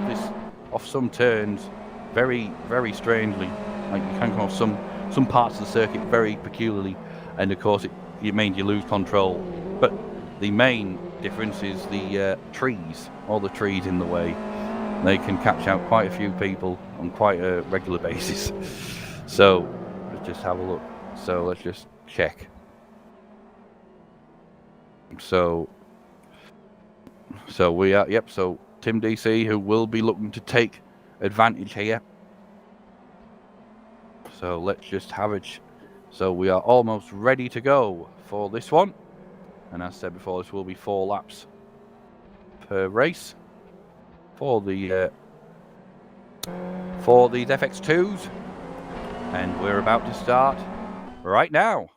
some turns very, very strangely. Like you can come off some parts of the circuit very peculiarly, and of course it means you lose control. But the main difference is the trees, all the trees in the way. They can catch out quite a few people on quite a regular basis. So let's just have a look. So let's just check. So we are, so Tim DC, who will be looking to take advantage here. So let's just have it. So we are almost ready to go for this one. And as I said before, this will be 4 laps per race for these FX2s, and we're about to start right now.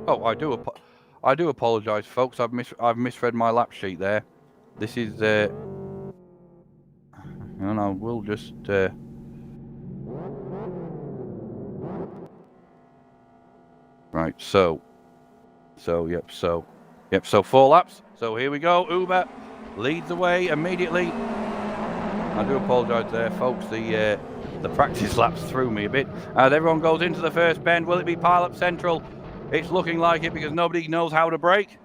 Oh, I do apologize, folks. I've misread my lap sheet there. This is we'll just right. So 4 laps. So here we go. Uber leads the way immediately. I do apologise there, folks. The practice laps threw me a bit. As everyone goes into the first bend, will it be pile up central? It's looking like it, because nobody knows how to brake.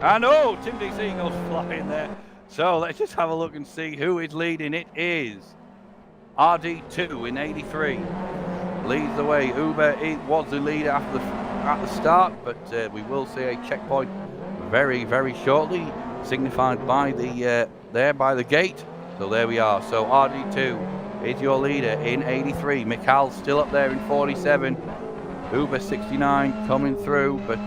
And oh, Tim DC goes flying there. So let's just have a look and see who is leading. It is RD2 in 83. Leads the way. Uber was the leader at the start, but we will see a checkpoint very, very shortly, signified by the gate. So there we are. So RD2 is your leader in 83. Mikhail still up there in 47. Uber 69 coming through, but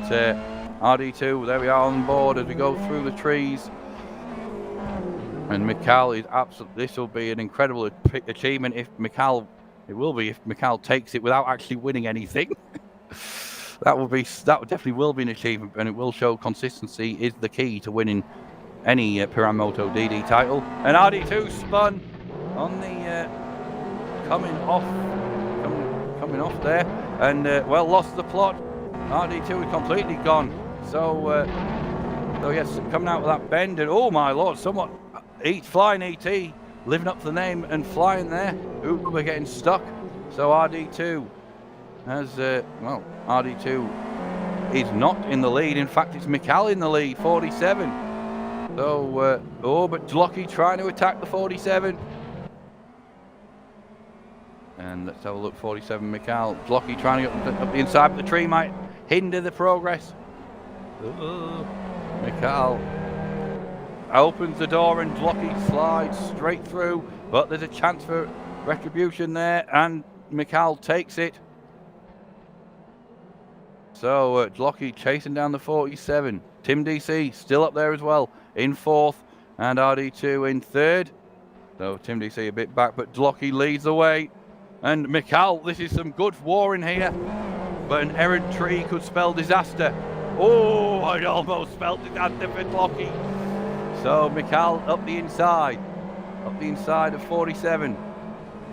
RD2, there we are on board as we go through the trees. And Mikhail is absolutely. This will be an incredible achievement if Mikhail. It will be if Mikhail takes it without actually winning anything. That definitely will be an achievement, and it will show consistency is the key to winning any PiranMOTO DD title. And RD2 spun on the coming off there, and well, lost the plot. RD2 is completely gone. So yes, coming out of that bend, and oh my lord, somewhat flying ET, living up to the name and flying there. Uber getting stuck. So RD2 has RD2 is not in the lead. In fact, it's Mikel in the lead, 47. So, but Dlocky trying to attack the 47. And let's have a look, 47, Mikel. Dlocky trying to get up the inside, but the tree might hinder the progress. Mikel opens the door and Dlocky slides straight through, but there's a chance for retribution there, and Mikel takes it. So Dlocky chasing down the 47. Tim DC still up there as well in fourth, and RD2 in third. So Tim DC a bit back, but Dlocky leads the way. And Mikel, this is some good war in here, but an errant tree could spell disaster. Oh, it almost spelled disaster for Dlocky. So Mikel up the inside of 47,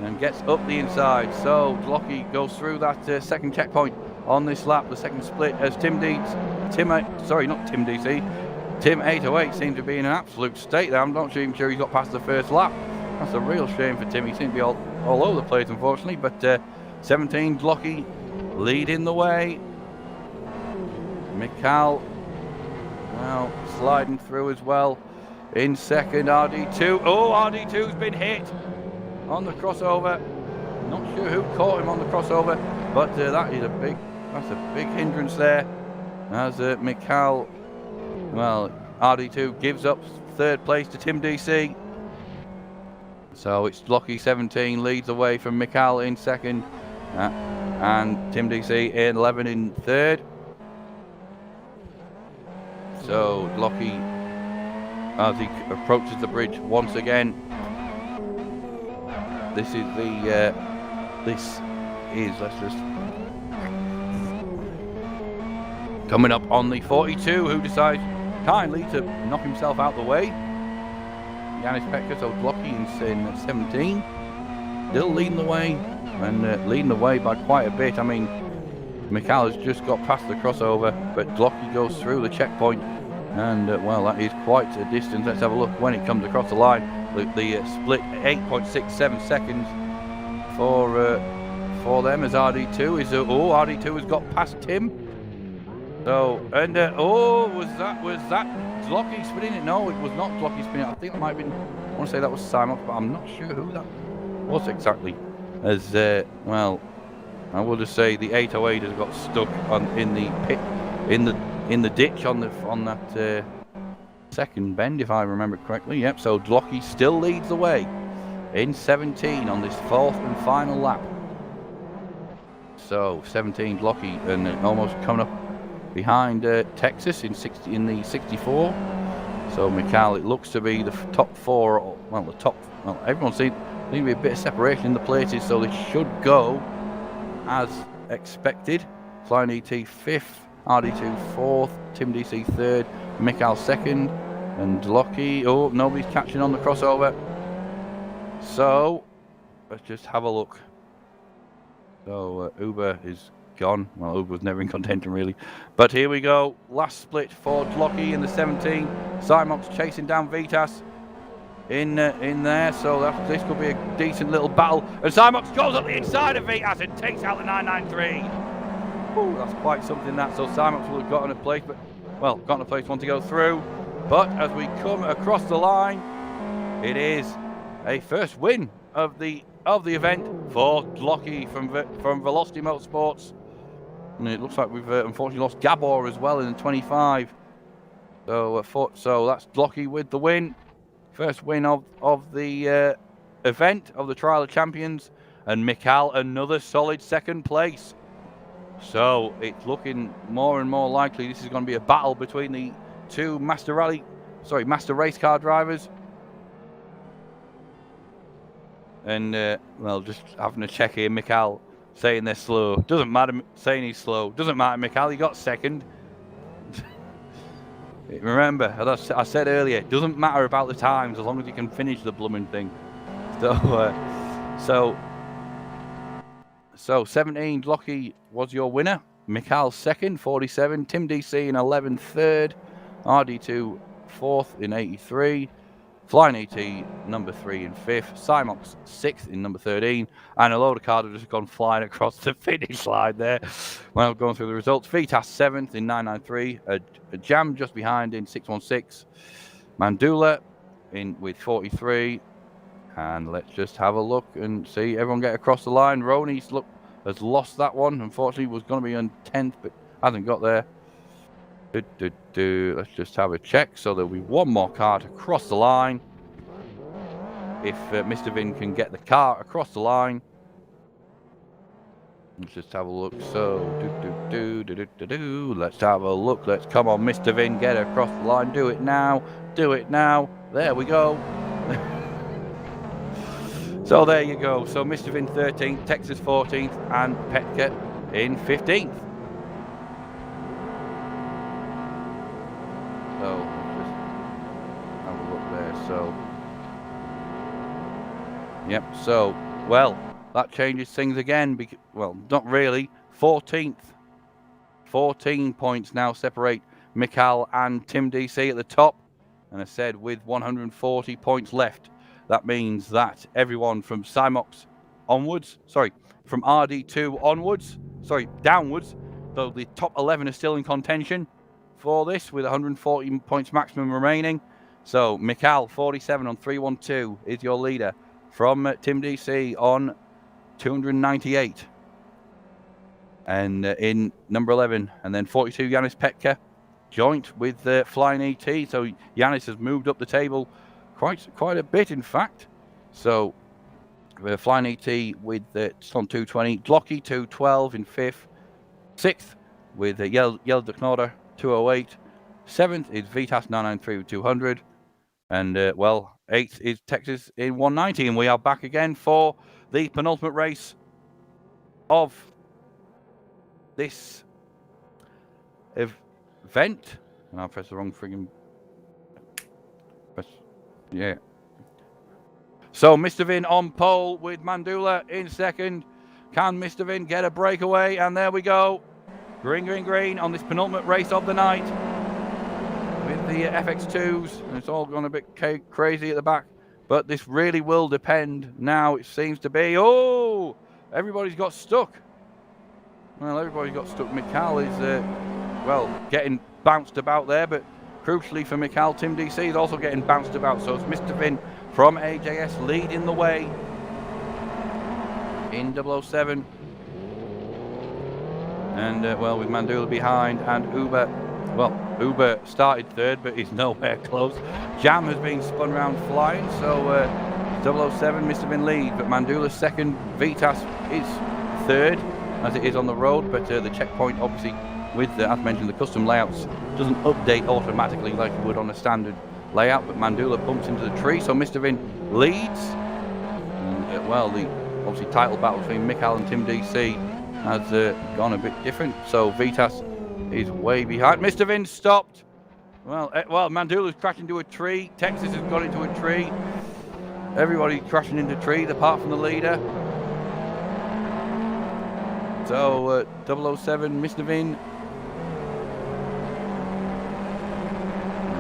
and gets up the inside. So Dlocky goes through that second checkpoint on this lap, the second split, as Tim 808 seems to be in an absolute state there. I'm not even sure he got past the first lap. That's a real shame for Tim. He seemed to be all over the place, unfortunately. But 17, Dlocky leading the way. Mikel, well, sliding through as well. In second, RD2. Oh, RD2's been hit on the crossover. Not sure who caught him on the crossover, but that's a big hindrance there. As Mikel, well, RD2 gives up third place to Tim DC. So it's Dlocky 17 leads away from Mikel in second, and Tim DC in 11 in third. So Dlocky, as he approaches the bridge once again, let's just coming up on the 42, who decides kindly to knock himself out the way. Yanis Petka, so Dlocky in 17, still leading the way, and leading the way by quite a bit. I mean, Mikel has just got past the crossover, but Dlocky goes through the checkpoint, and well, that is quite a distance. Let's have a look when it comes across the line. The split 8.67 seconds for them, as RD2 is RD2 has got past Tim. So, and was that Dlocky spinning it? No, it was not Dlocky spinning it. I think it might have been, I want to say that was Simon, but I'm not sure who that was exactly. As well, I will just say the 808 has got stuck in the pit, in the ditch on that second bend, if I remember correctly. Yep. So Dlocky still leads the way in 17 on this fourth and final lap. So 17 Dlocky, and almost coming up behind Texas in the 64. So Mikel, it looks to be the top four. Well, everyone seems to be a bit of separation in the places, so they should go as expected. Flying ET 5th, RD2 4th, Tim DC 3rd, Mikel 2nd, and Dlocky. Oh, nobody's catching on the crossover. So let's just have a look. So Uber is gone. Well, Uber was never in contention really, but here we go. Last split for Dlocky in the 17. Simox chasing down Vitas in there, so this could be a decent little battle. And Simox goes up the inside of Vitas and takes out the 993. Ooh, that's quite something that. So Simox will have gotten a place, one to go through. But as we come across the line, it is a first win of the event for Dlocky from Velocity Motorsports. And it looks like we've unfortunately lost Gabor as well in the 25. So that's Dlocky with the win. First win of the event, of the Trial of Champions. And Mikel, another solid second place. So it's looking more and more likely this is going to be a battle between the two Master Race Car drivers. And, well, just having a check here, Mikel saying they're slow. Doesn't matter saying he's slow. Doesn't matter, Mikel, he got second. Remember, as I said earlier, it doesn't matter about the times as long as you can finish the blooming thing. So 17, Dlocky was your winner. Mikel second, 47. Tim DC in 11th, third. RD2 fourth in 83. Flying ET number 3 in 5th, Cymox 6th in number 13, and a load of cars have just gone flying across the finish line there. When I'm going through the results, Vitas 7th in 993, a Jam just behind in 616, Mandula in with 43, and let's just have a look and see everyone get across the line. Roney's has lost that one, unfortunately was going to be on 10th, but hasn't got there. Let's just have a check. So there'll be one more car to cross the line. If Mr. Vin can get the car across the line. Let's just have a look. So, let's have a look. Let's come on, Mr. Vin, get across the line. Do it now. Do it now. There we go. So there you go. So Mr. Vin 13th, Texas 14th, and Petka in 15th. So just have a look there. So, yep. So, well, that changes things again. Well, not really. 14th. 14 points now separate Mikal and Tim DC at the top. And I said with 140 points left, that means that everyone from Cymox onwards, from RD2 onwards, downwards, though the top 11 are still in contention for this with 140 points maximum remaining. So Mikal 47 on 312 is your leader from Tim DC on 298, and in number 11, and then 42 Yanis Petka joint with Flying ET. So Yanis has moved up the table quite a bit, in fact. So Flying ET with on 220, Glocky 212 in 5th, 6th with Yell Deknoda 208, 7th is Vitas 993 with 200, and well, 8th is Texas in 190, and we are back again for the penultimate race of this event. And I'll press the wrong friggin' press. Yeah. So Mr. Vin on pole with Mandula in second. Can Mr. Vin get a breakaway? And there we go. Green, green, green on this penultimate race of the night with the FX2s. And it's all gone a bit crazy at the back. But this really will depend now, it seems to be. Oh, everybody's got stuck. Well, everybody's got stuck. Mikal is, well, getting bounced about there. But crucially for Mikal, Tim DC is also getting bounced about. So it's Mr. Vin from AJS leading the way in 007. And, well, with Mandula behind and Uber. Well, Uber started third, but he's nowhere close. Jam has been spun around flying, so 007, Mr. Vin lead, but Mandula's second. Vitas is third, as it is on the road, but the checkpoint, obviously, with, as mentioned, the custom layouts, doesn't update automatically like it would on a standard layout, but Mandula bumps into the tree, so Mr. Vin leads. And, well, the obviously title battle between Mikal and Tim DC has gone a bit different, so Vitas is way behind. Mr. Vin stopped. Well, Mandula's crashed into a tree. Texas has got into a tree. Everybody crashing into trees apart from the leader. So 007, Mr. Vin.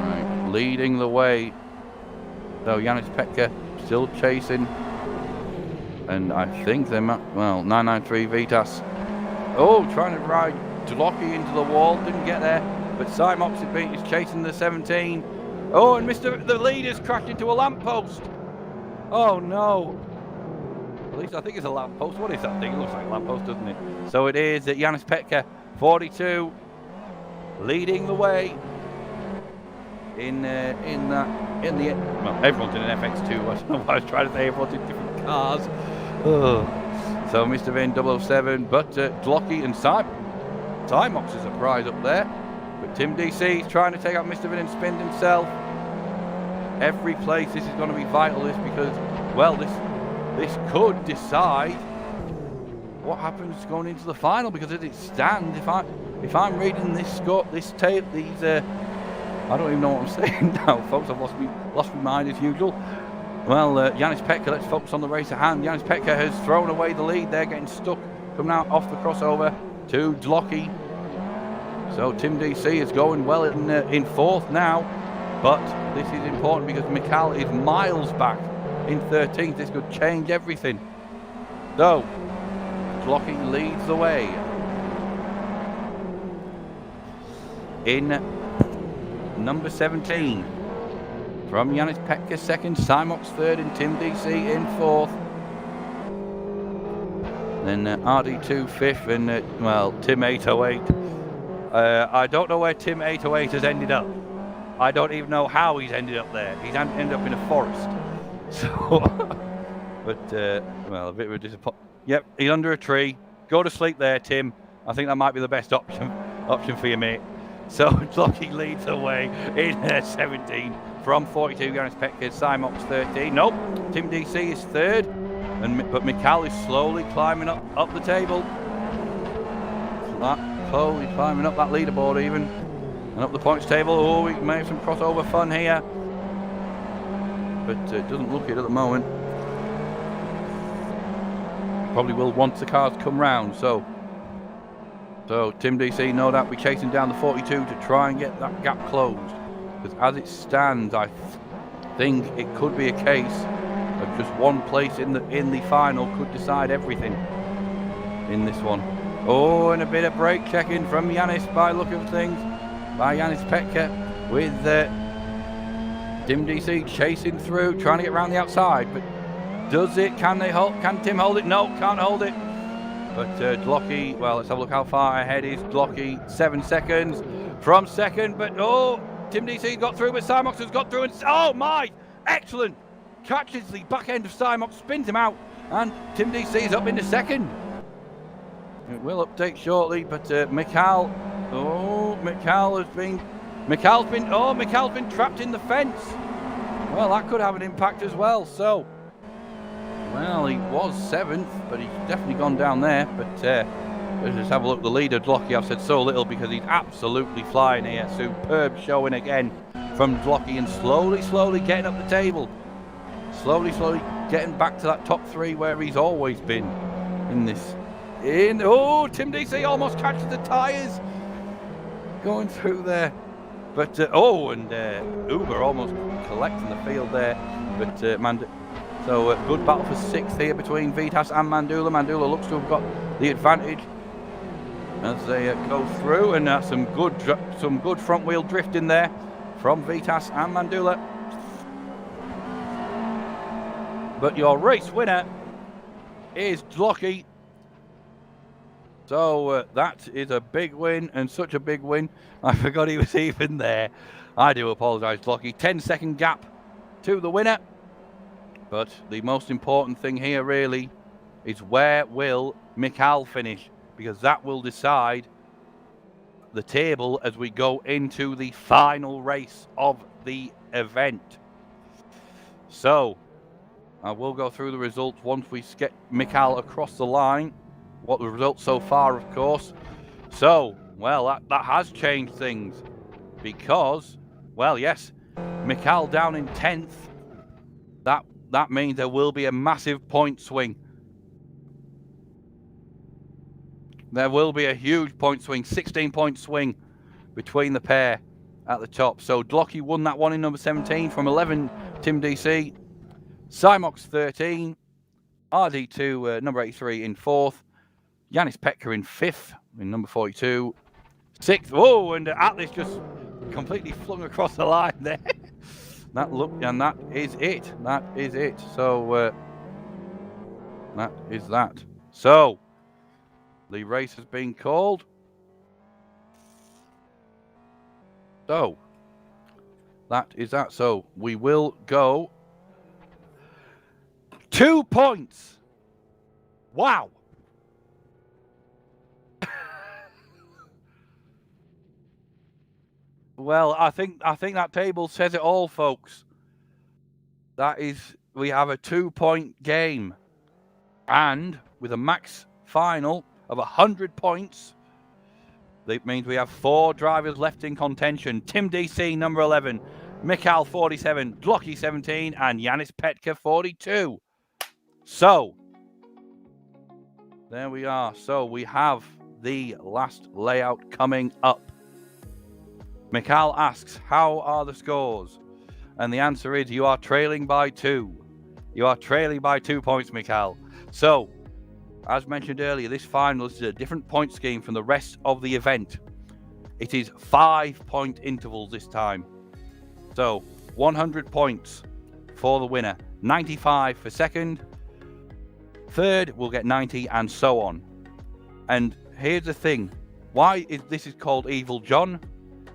Right, leading the way. So Yanis Petka still chasing. And I think they might, well, 993 Vitas. Oh, trying to ride Glocky into the wall, didn't get there, but Cymox is chasing the 17. Oh, and the leader's crashed into a lamppost. Oh no. At least I think it's a lamppost. What is that thing? It looks like a lamppost, doesn't it? So it is Yanis Petka, 42, leading the way in the well, everyone's in an FX2. I don't know why I was trying to say everyone's in different cars. Oh. So Mr. Vin 007, but Glocky and Cymox is a prize up there. But Tim DC is trying to take out Mr. Vin and spin himself. Every place this is going to be vital, this, because, well, this could decide what happens going into the final, because as it stands, if I'm reading this score, this tape, these I don't even know what I'm saying now, folks. I've lost my mind as usual. Well, Yanis Petka, let's focus on the race at hand. Yanis Petka has thrown away the lead. They're getting stuck. Coming out off the crossover to Glocky. So Tim DC is going well in fourth now. But this is important because Mikel is miles back in 13th. This could change everything. So, Glocky leads the way. In number 17, from Yanis Petka second, Simox third, and Tim DC in fourth. Then RD2 fifth, and well, Tim 808. I don't know where Tim 808 has ended up. I don't even know how he's ended up there. He's ended up in a forest. So, but well, a bit of a disappointment. Yep, he's under a tree. Go to sleep there, Tim. I think that might be the best option for you, mate. So Glocky leads the way in 17 from 42. Yanis Petka, Simox 13. Nope, Tim DC is third, but Mikel is slowly climbing up the table. Slowly climbing up that leaderboard even, and up the points table. Oh, we may have some crossover fun here, but it doesn't look it at the moment. Probably will once the cars come round. So Tim DC no doubt be chasing down the 42 to try and get that gap closed. Because as it stands, I think it could be a case of just one place in the final could decide everything in this one. Oh, and a bit of brake checking from Yanis by look of things, by Yanis Petka, with Tim DC chasing through, trying to get around the outside. But does it? Can Tim hold it? No, can't hold it. But Glocky, well, let's have a look how far ahead is Glocky. 7 seconds from second, but oh, Tim DC got through, but Simox has got through, and oh my, excellent! Catches the back end of Simox, spins him out, and Tim DC is up into second. It will update shortly, but Mikel's been trapped in the fence. Well, that could have an impact as well. So, well, he was 7th, but he's definitely gone down there. But let's just have a look. The leader, Glocky, I've said so little because he's absolutely flying here. Superb showing again from Glocky, and slowly getting up the table. Slowly getting back to that top 3 where he's always been in this. Oh, Tim DC almost catches the tyres going through there. But, and Uber almost collecting the field there. But, so good battle for 6th here between Vitas and Mandula. Mandula looks to have got the advantage as they go through, and some good front wheel drift in there from Vitas and Mandula. But your race winner is Glocky. So that is a big win, and such a big win. I forgot he was even there. I do apologise, Glocky. 10-second gap to the winner. But the most important thing here really is where will Mikel finish, because that will decide the table as we go into the final race of the event. So I will go through the results once we get Mikel across the line. What the results so far, of course. So, well, that has changed things because, well, yes, Mikel down in 10th. That means there will be a massive point swing. There will be a huge point swing, 16-point swing between the pair at the top. So Glocky won that one in number 17 from 11, Tim DC. Simox 13. RD2, number 83 in 4th. Yanis Petka in 5th in number 42. 6th. Whoa, and Atlas just completely flung across the line there. That look, and that is it. That is it. So that is that. So the race has been called. So that is that. So we will go 2 points. Wow. Well, I think that table says it all, folks. That is, we have a 2-point game, and with a max final of 100 points, that means we have 4 drivers left in contention. Tim DC, number 11, Mikel 47, Glocky 17, and Yanis Petka 42. So there we are. So we have the last layout coming up. Mikal asks, how are the scores? And the answer is, you are trailing by 2. You are trailing by 2 points, Mikal. So, as mentioned earlier, this final is a different point scheme from the rest of the event. It is 5-point intervals this time. So, 100 points for the winner, 95 for second, third will get 90, and so on. And here's the thing, why is this called EvilJon?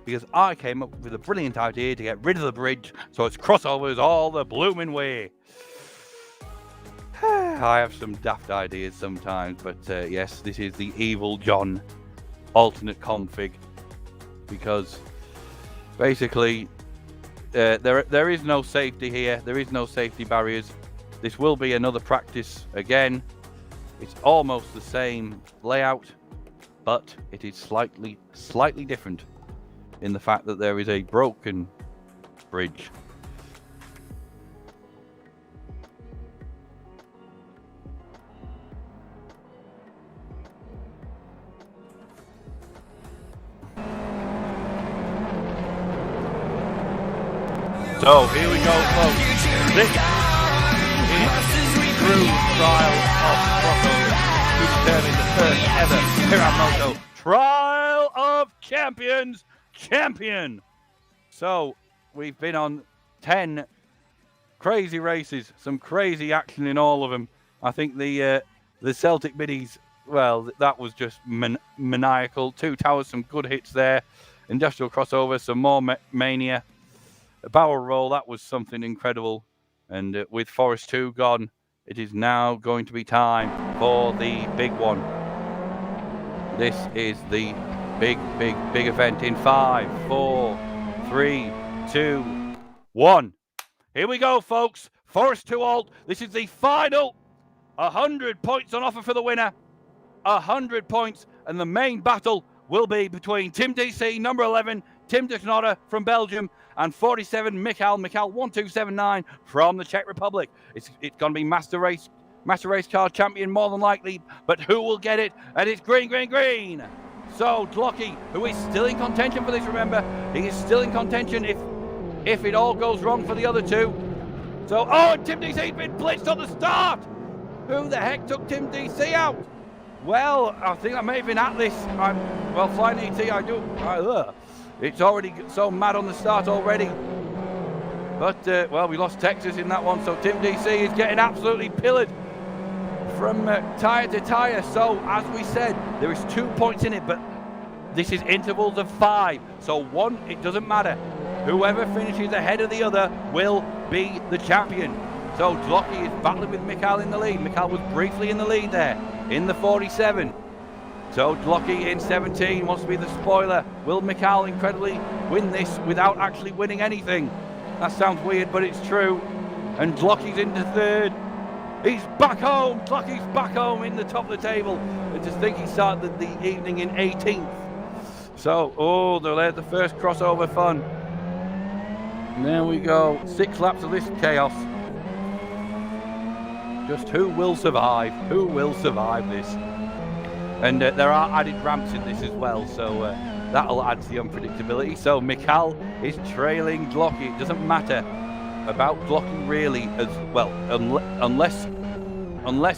Because I came up with a brilliant idea to get rid of the bridge, so it's crossovers all the blooming way. I have some daft ideas sometimes, but yes, this is the EvilJon alternate config, because basically there is no safety here. There is no safety barriers. This will be another practice again. It's almost the same layout, but it is slightly different in the fact that there is a broken bridge. So here we go, folks. This is true trial of crossover to determine the first ever PiranMOTO Trial of Champions champion. So we've been on 10 crazy races, some crazy action in all of them. I think the Celtic Midis, well, that was just maniacal. 2 towers, some good hits there. Industrial crossover, some more mania. A BarrelRoll, that was something incredible. And with Forest 2 gone, it is now going to be time for the big one. This is the big event in 5, 4, 3, 2, 1. Here we go, folks. Forest2Alt. This is the final. 100 points on offer for the winner. 100 points. And the main battle will be between Tim DC, number 11, Tim de Knotter from Belgium, and 47 Mikal 1279 from the Czech Republic. It's going to be master race car champion more than likely, but who will get it? And it's green. So Dlocky, who is still in contention for this, remember, he is still in contention if it all goes wrong for the other 2. So, oh, and Tim DC's been blitzed on the start. Who the heck took Tim DC out? Well, I think I may have been Atlas. Flying ET, I do. It's already so mad on the start already. But, we lost Texas in that one, so Tim DC is getting absolutely pillared from tyre to tyre. So, as we said, there is 2 points in it, but this is intervals of 5. So, 1, it doesn't matter. Whoever finishes ahead of the other will be the champion. So, Dlocky is battling with Mikal in the lead. Mikal was briefly in the lead there, in the 47. So Dlocky in 17 wants to be the spoiler. Will Mikal incredibly win this without actually winning anything? That sounds weird, but it's true. And Dlocky's into 3rd. He's back home. Dlocky's back home in the top of the table. And to think he started the evening in 18th. So, there's the first crossover fun. And there we go. 6 laps of this chaos. Just who will survive? Who will survive this? And there are added ramps in this as well, so that'll add to the unpredictability. So Mikal is trailing Dlocky. It doesn't matter about Dlocky really, as well, unless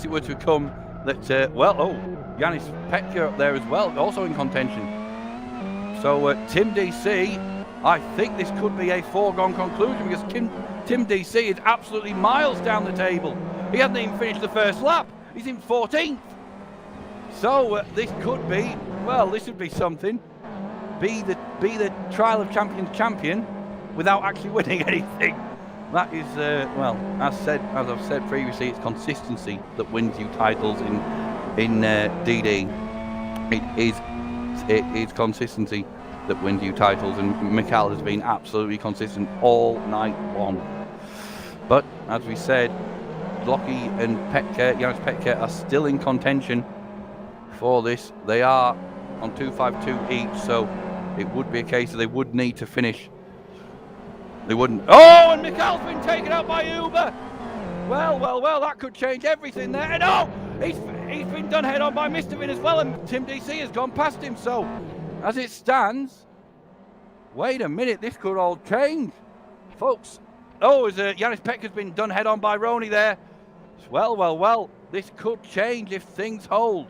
it were to come that Yanis Petka up there as well, also in contention. So Tim DC, I think this could be a foregone conclusion, because Tim DC is absolutely miles down the table. He hasn't even finished the first lap. He's in 14th. So this could be, this would be something. Be the Trial of Champions champion without actually winning anything. That is, as I've said previously, it's consistency that wins you titles in DD. It is consistency that wins you titles, and Mikal has been absolutely consistent all night long. But as we said, Dlocky and Yanis Petka are still in contention for this. They are on 252 each, so it would be a case that they would need to finish. They wouldn't. Oh, and Mikal's been taken out by Uber. Well, that could change everything there. And he's been done head on by Mr. Vin as well, and Tim DC has gone past him. So, as it stands, Wait a minute, this could all change. Folks, oh, as Yanis Pekka's been done head-on by Roney there. Well, this could change if things hold.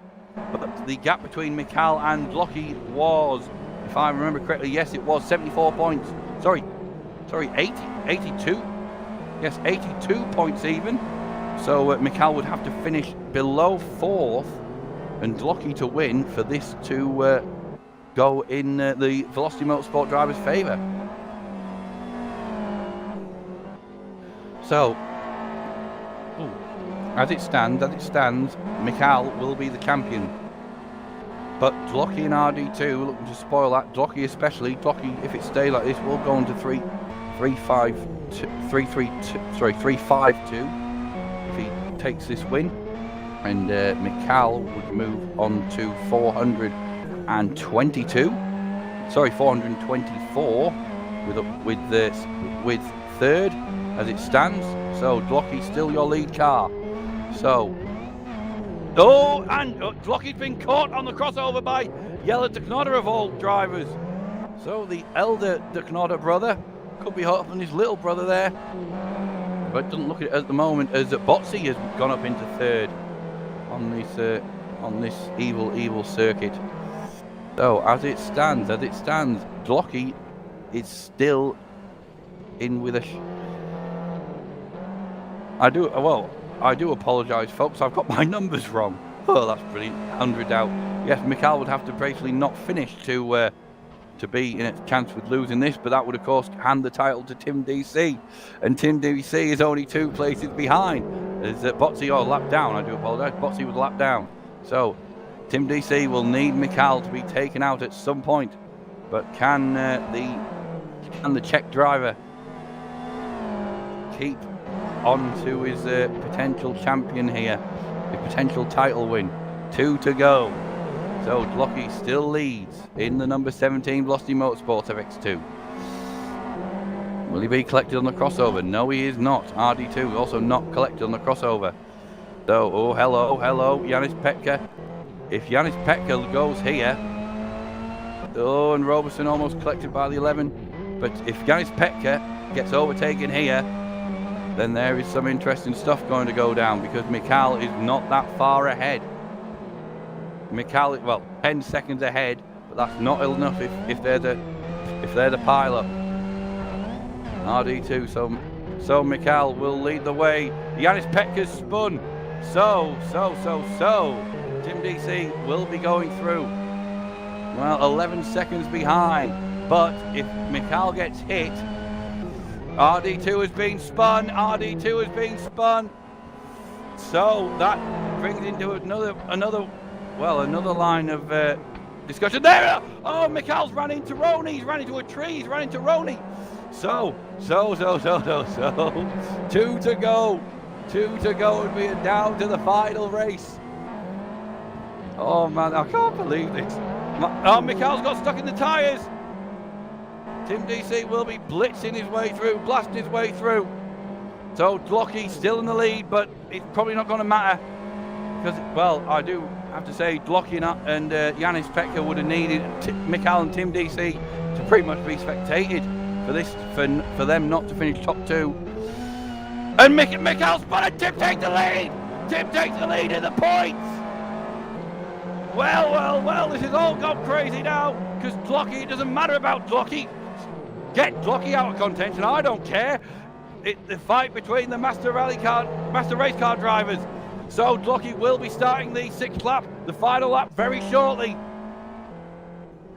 But the gap between Mikal and Lockie was, if I remember correctly, yes, it was 74 points. Sorry, 82. Yes, 82 points even. So Mikal would have to finish below 4th and Lockie to win for this to go in the Velocity Motorsport driver's favour. So, as it stands, Mikal will be the champion. But Lockie and RD2 looking to spoil that. Lockie especially. Lockie, if it stays like this, will go into 3-5-2 if he takes this win. And Mikal would move on to 422. Sorry, 424 with third as it stands. So Lockie's still your lead car. So, and Lockie's been caught on the crossover by Jelle de Knodder of all drivers. So the elder de Knodder brother could be helping his little brother there. But doesn't look at it at the moment as Botsy has gone up into third on this evil circuit. So as it stands, Lockie is still in with a. I do apologise, folks. I've got my numbers wrong. Oh, that's brilliant. 100 out. Yes, Mikal would have to basically not finish to be in a chance with losing this, but that would of course hand the title to Tim DC, and Tim DC is only 2 places behind. As Botsy lap down. I do apologise. Botsy was lap down. So Tim DC will need Mikal to be taken out at some point, but can the Czech driver keep on to his potential champion here, the potential title win? 2 to go. So Lockie still leads in the number 17 Velocity Motorsport FX2. Will he be collected on the crossover? No, he is not. RD2 also not collected on the crossover. So, hello, Yanis Pekka. If Yanis Pekka goes here, and Robertson almost collected by the 11. But if Yanis Pekka gets overtaken here, then there is some interesting stuff going to go down, because Mikal is not that far ahead. Mikal, well, 10 seconds ahead, but that's not enough if they're the pilot. RD2, so Mikal will lead the way. Yanis Pekka's spun. So Tim DC will be going through. Well, 11 seconds behind, but if Mikal gets hit, RD2 has been spun. So that brings into another line of discussion. There! Oh, Mikal's ran into Roney. He's ran into a tree. He's ran into Roney. So. 2 to go. 2 to go, and we are down to the final race. Oh man, I can't believe this. Oh, Mikal's got stuck in the tyres. Tim DC will be blitzing his way through, blasting his way through. So Lockie still in the lead, but it's probably not going to matter, because, well, I do have to say Lockie and Yanis Pekka would have needed Mikal and Tim DC to pretty much be spectated for them not to finish top 2. And Mikal's spun, and Tim takes the lead. Tim takes the lead in the points. Well, this has all gone crazy now, because Lockie, it doesn't matter about Lockie. Get Lockie out of contention, I don't care. The fight between the master race car drivers. So Lockie will be starting the 6th lap, the final lap, very shortly.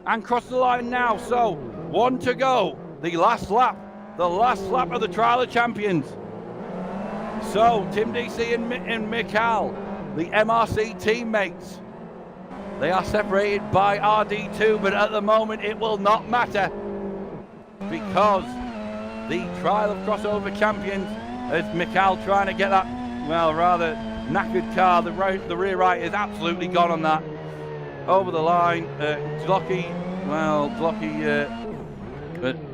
And cross the line now, so 1 to go. The last lap of the Trial of Champions. So Tim DC and Mikal, the MRC teammates, they are separated by RD2, but at the moment it will not matter, because the Trial of Crossover Champions, as Mikal trying to get that, well, rather knackered car, the rear right is absolutely gone on that. Over the line, Lockie,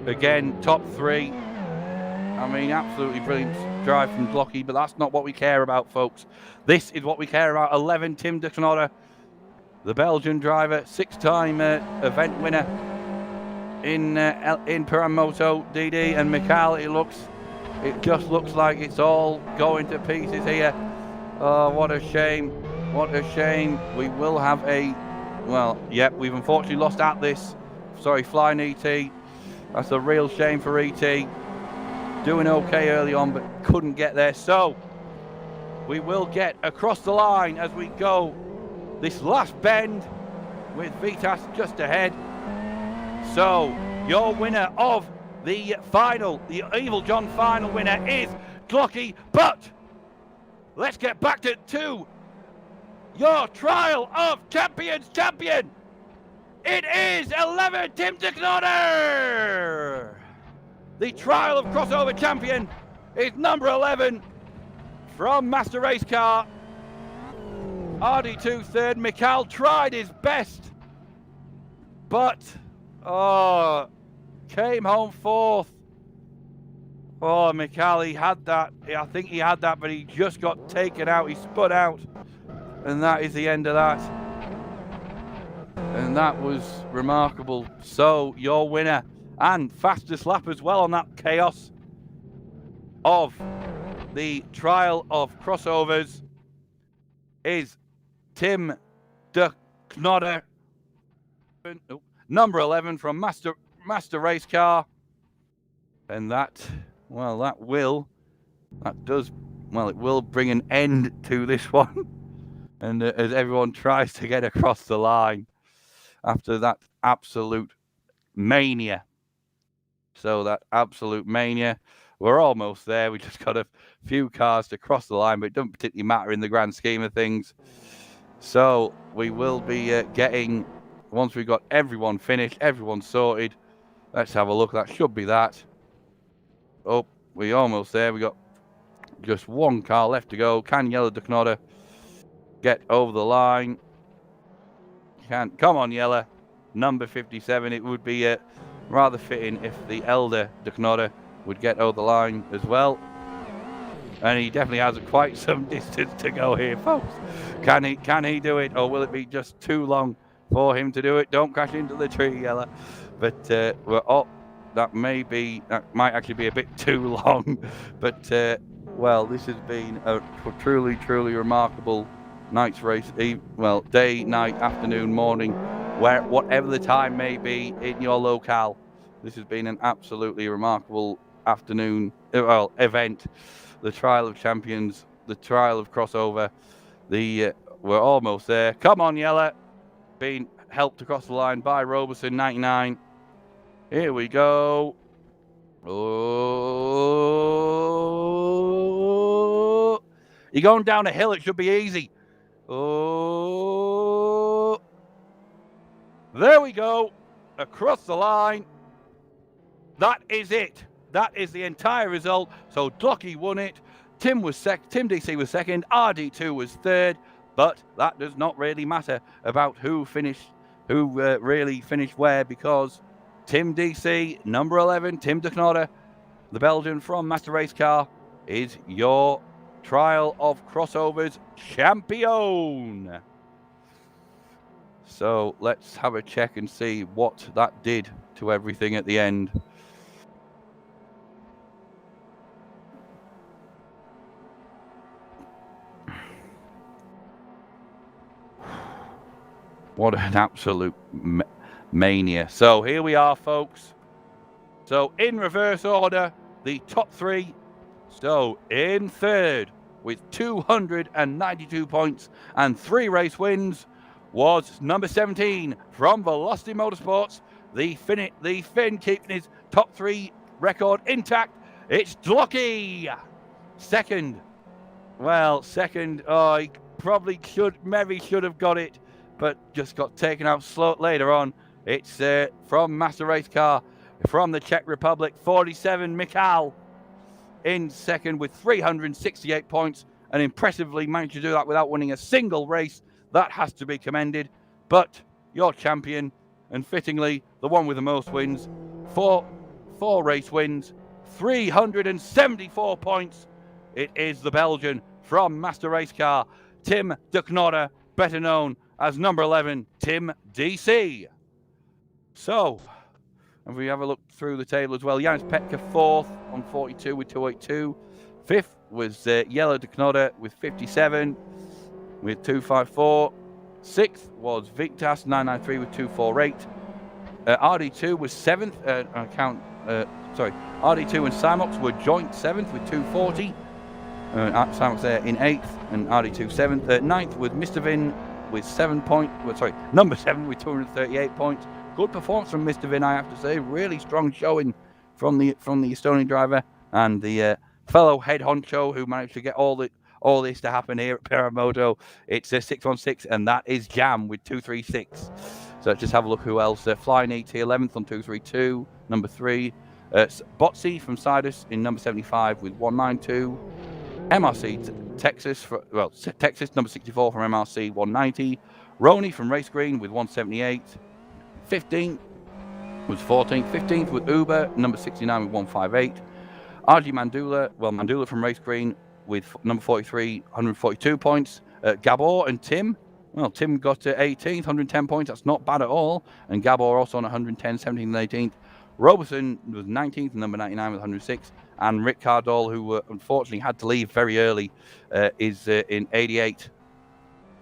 again, top 3. I mean, absolutely brilliant drive from Lockie, but that's not what we care about, folks. This is what we care about. 11, Tim de Knodder, the Belgian driver, 6-time event winner. in PiranMOTO DD and Mikal. It just looks like it's all going to pieces here. Oh, what a shame. What a shame. We will have a, well, yep, we've unfortunately lost at this. Sorry, flying ET. That's a real shame for ET. Doing okay early on, but couldn't get there. So we will get across the line as we go this last bend with Vitas just ahead. So your winner of the final, the EvilJon final winner is Glocky, but let's get back to your Trial of Champions champion. It is 11 Tim DeKnodder. The Trial of Crossover champion is number 11 from Master Race Car. RD2 third. Mikal tried his best, but came home fourth. Oh, Mikal, he had that. I think he had that, but he just got taken out. He spun out, and that is the end of that. And that was remarkable. So your winner and fastest lap as well on that chaos of the Trial of Crossovers is Tim DeKnodder, number 11 from Master Race Car. And that, well, it will bring an end to this one. And as everyone tries to get across the line after that absolute mania. So that absolute mania, we're almost there. We just got a few cars to cross the line, but it doesn't particularly matter in the grand scheme of things. So we will be getting, once we've got everyone finished, everyone sorted. Let's have a look. That should be that. Oh, we're almost there. We got just one car left to go. Can Yellow DeKnodder get over the line? Come on, Yellow. Number 57. It would be rather fitting if the elder DeKnodder would get over the line as well. And he definitely has quite some distance to go here, folks. Can he do it, or will it be just too long for him to do it? Don't crash into the tree, Yellow. But that might actually be a bit too long. But well, this has been a truly remarkable night's race. Well, day, night, afternoon, morning, whatever the time may be in your locale. This has been an absolutely remarkable afternoon, event. The Trial of Champions, the Trial of Crossover. We're almost there. Come on, Yella. Being helped across the line by Roberson, 99. Here we go. Oh, you're going down a hill. It should be easy. Oh, there we go. Across the line. That is it. That is the entire result. So Glocky won it. Tim DC was second. RD2 was third. But that does not really matter about who really finished where, because Tim DC, number 11, Tim DeKnodder, the Belgian from Master Race Car, is your Trial of Crossovers champion. So let's have a check and see what that did to everything at the end. What an absolute mania. So here we are, folks. So in reverse order, the top three. So in third with 292 points and 3 race wins was number 17 from Velocity Motorsports. The Finn keeping his top 3 record intact. It's Glocky. Second. Well, second. Oh, he probably maybe should have got it, but just got taken out slow later on. It's from Master Race Car from the Czech Republic, 47 Mikal in second with 368 points, and impressively managed to do that without winning a single race. That has to be commended. But your champion, and fittingly the one with the most wins, four race wins, 374 points. It is the Belgian from Master Race Car, Tim DeKnodder, better known as number 11, Tim DC. So, And we have a look through the table as well, Janis Petka 4th on 42 with 282. 5th was Yellow de Knoda with 57 with 254. 6th was Victas 993 with 248. RD2 was 7th. RD2 and Simox were joint 7th with 240. Simox there in 8th and RD2 7th. 9th with Mr. Vin with number 7 with 238 points. Good performance from Mr. Vin, I have to say. Really strong showing from the Estonian driver and the fellow head honcho who managed to get all this to happen here at PiranMOTO. It's a 616, and that is Jam with 236. So let's just have a look who else. Flying ET 11th on 232, number 3. Botsy from Sidus in number 75 with 192. MRC Texas, Texas number 64 from MRC 190. Roni from Race Green with 178. 15th was 14th. 15th with Uber, number 69 with 158. RG Mandula from Race Green with number 43, 142 points. Gabor and Tim. Well, Tim got to 18th, 110 points. That's not bad at all. And Gabor also on 110, 17th and 18th. Robertson was 19th, number 99 with 106. And Rick Cardall, who unfortunately had to leave very early, is in 88.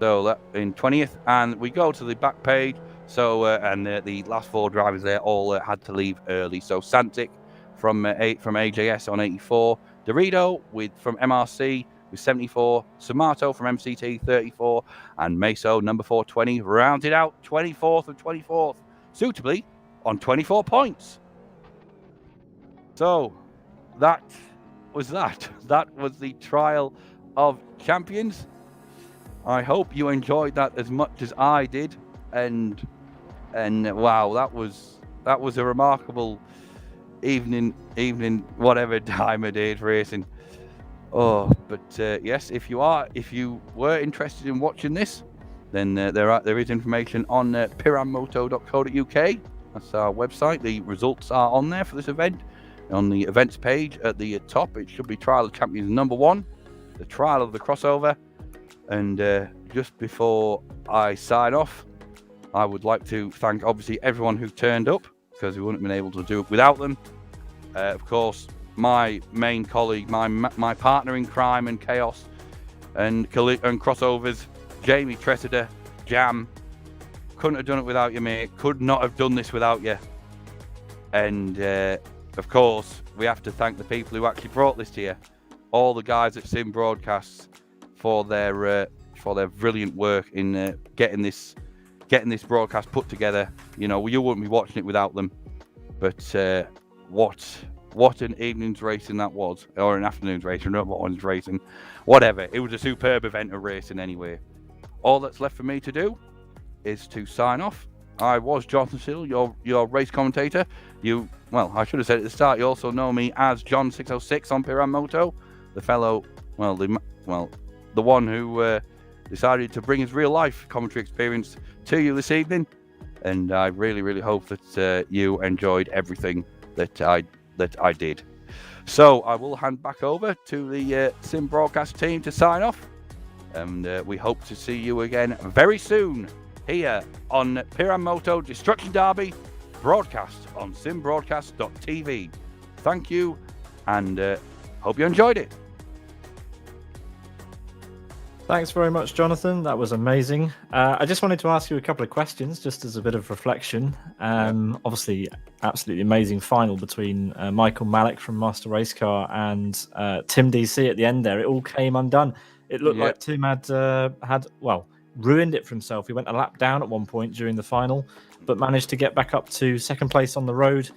So that in 20th. And we go to the back page. So, the last 4 drivers there all had to leave early. So Santic from AJS on 84. Dorito from MRC with 74. Sumato from MCT 34. And Meso, number 420, rounded out 24th of 24th, suitably on 24 points. So that was that. That was the Trial of Champions. I hope you enjoyed that as much as I did. And wow, that was a remarkable evening, whatever time I did racing. Oh, but yes, if you were interested in watching this, then there is information on PiranMOTO.co.uk. That's our website. The results are on there for this event. On the events page at the top, it should be Trial of Champions number 1, the Trial of the Crossover. And just before I sign off, I would like to thank obviously everyone who turned up, because we wouldn't have been able to do it without them. Of course, my main colleague, my partner in crime and chaos and crossovers, Jamie Tressida, Jam. Couldn't have done it without you, mate. Could not have done this without you. And of course, we have to thank the people who actually brought this to you. All the guys at Sim Broadcasts for their brilliant work in getting this broadcast put together. You know, you wouldn't be watching it without them. But what an evening's racing that was, or an afternoon's racing, not one's racing, whatever. It was a superb event of racing anyway. All that's left for me to do is to sign off. I was Jonathan Siddle, your race commentator. I should have said at the start, you also know me as John606 on PiranMOTO, the one who decided to bring his real life commentary experience to you this evening. And I really, really hope that you enjoyed everything that I did. So I will hand back over to the Sim Broadcast team to sign off. And we hope to see you again very soon here on PiranMOTO Destruction Derby, broadcast on simbroadcast.tv. Thank you, and hope you enjoyed it. Thanks very much, Jonathan. That was amazing. I just wanted to ask you a couple of questions, just as a bit of reflection. Obviously, absolutely amazing final between Michael Malik from Master Race Car and Tim DC at the end there. It all came undone. It looked like Tim had ruined it for himself. He went a lap down at one point during the final, but managed to get back up to second place on the road,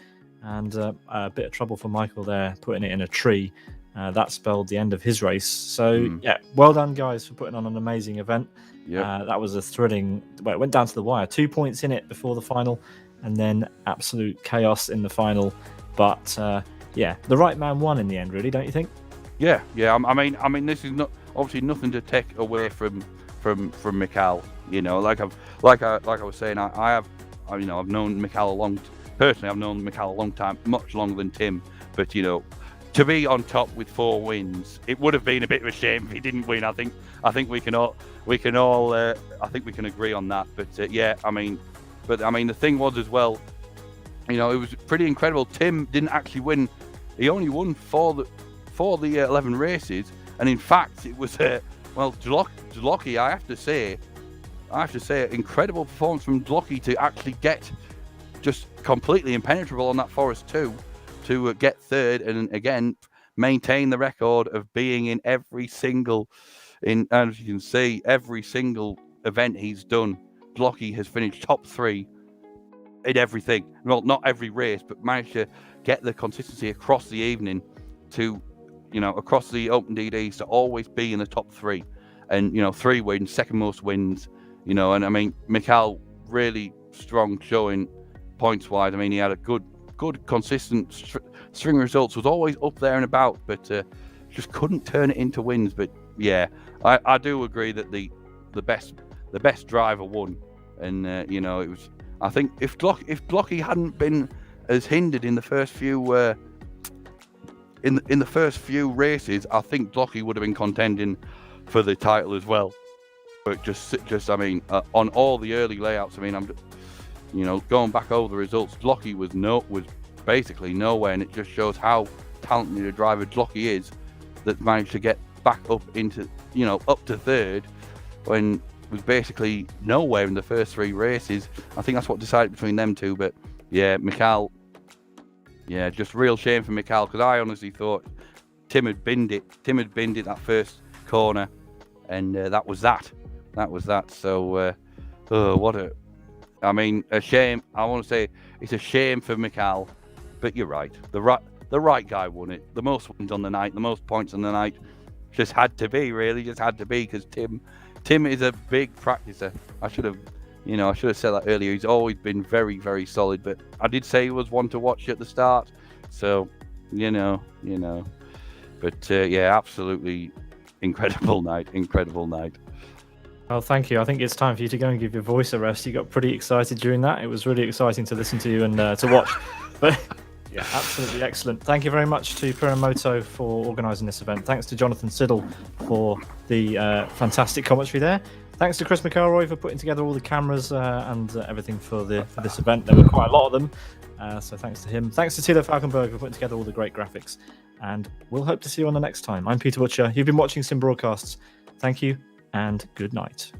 and a bit of trouble for Michael there, putting it in a tree. That spelled the end of his race. So, well done, guys, for putting on an amazing event. That was a thrilling... Well, it went down to the wire. 2 points in it before the final, and then absolute chaos in the final. But, the right man won in the end, really, don't you think? Yeah. I mean, this is not obviously nothing to take away from Mikel. You know, like I was saying, I've known Mikel personally, I've known Mikel a long time, much longer than Tim. But, you know, to be on top with 4 wins, it would have been a bit of a shame if he didn't win. I think we can all I think we can agree on that. But the thing was as well, You know, it was pretty incredible. Tim didn't actually win. He only won for the 11 races, and in fact, it was well, Dlocki. I have to say, incredible performance from Dlocki to actually get just completely impenetrable on that Forest 2 to get third, and again maintain the record of being in every single, as you can see, every single event he's done. Dlocki has finished top 3 in everything. Well, not every race, but managed to get the consistency across the evening to, you know, across the Open DDs to always be in the top 3. And, you know, 3 wins, second most wins, you know, and I mean, Mikhail really strong showing points wise. I mean, he had a good, consistent string of results, was always up there and about, but just couldn't turn it into wins. But yeah, I do agree that the best driver won. And, you know, it was, I think if Dlocki hadn't been as hindered in the first few in the first few races, I think Dlocki would have been contending for the title as well. But just I mean, on all the early layouts, I mean, I'm, you know, going back over the results, Dlocki was basically nowhere, and it just shows how talented a driver Dlocki is, that managed to get back up into, you know, up to third when was basically nowhere in the first 3 races. I think that's what decided between them two. But yeah, Mikhail, yeah, just real shame for Mikhail, because I honestly thought Tim had binned it that first corner, and that was that. So I mean, a shame. I want to say it's a shame for Mikhail, but you're right. The right guy won it. The most wins on the night, the most points on the night. Just had to be, because Tim is a big practicer. I should have said that earlier. He's always been very, very solid, but I did say he was one to watch at the start. So, you know. But yeah, absolutely incredible night. Well, thank you. I think it's time for you to go and give your voice a rest. You got pretty excited during that. It was really exciting to listen to you and to watch. But yeah, absolutely excellent. Thank you very much to PiranMOTO for organising this event. Thanks to Jonathan Siddle for the fantastic commentary there. Thanks to Chris McElroy for putting together all the cameras and everything for this event. There were quite a lot of them, so thanks to him. Thanks to Tilo Falkenberg for putting together all the great graphics. And we'll hope to see you on the next time. I'm Peter Butcher. You've been watching Sim Broadcasts. Thank you and good night.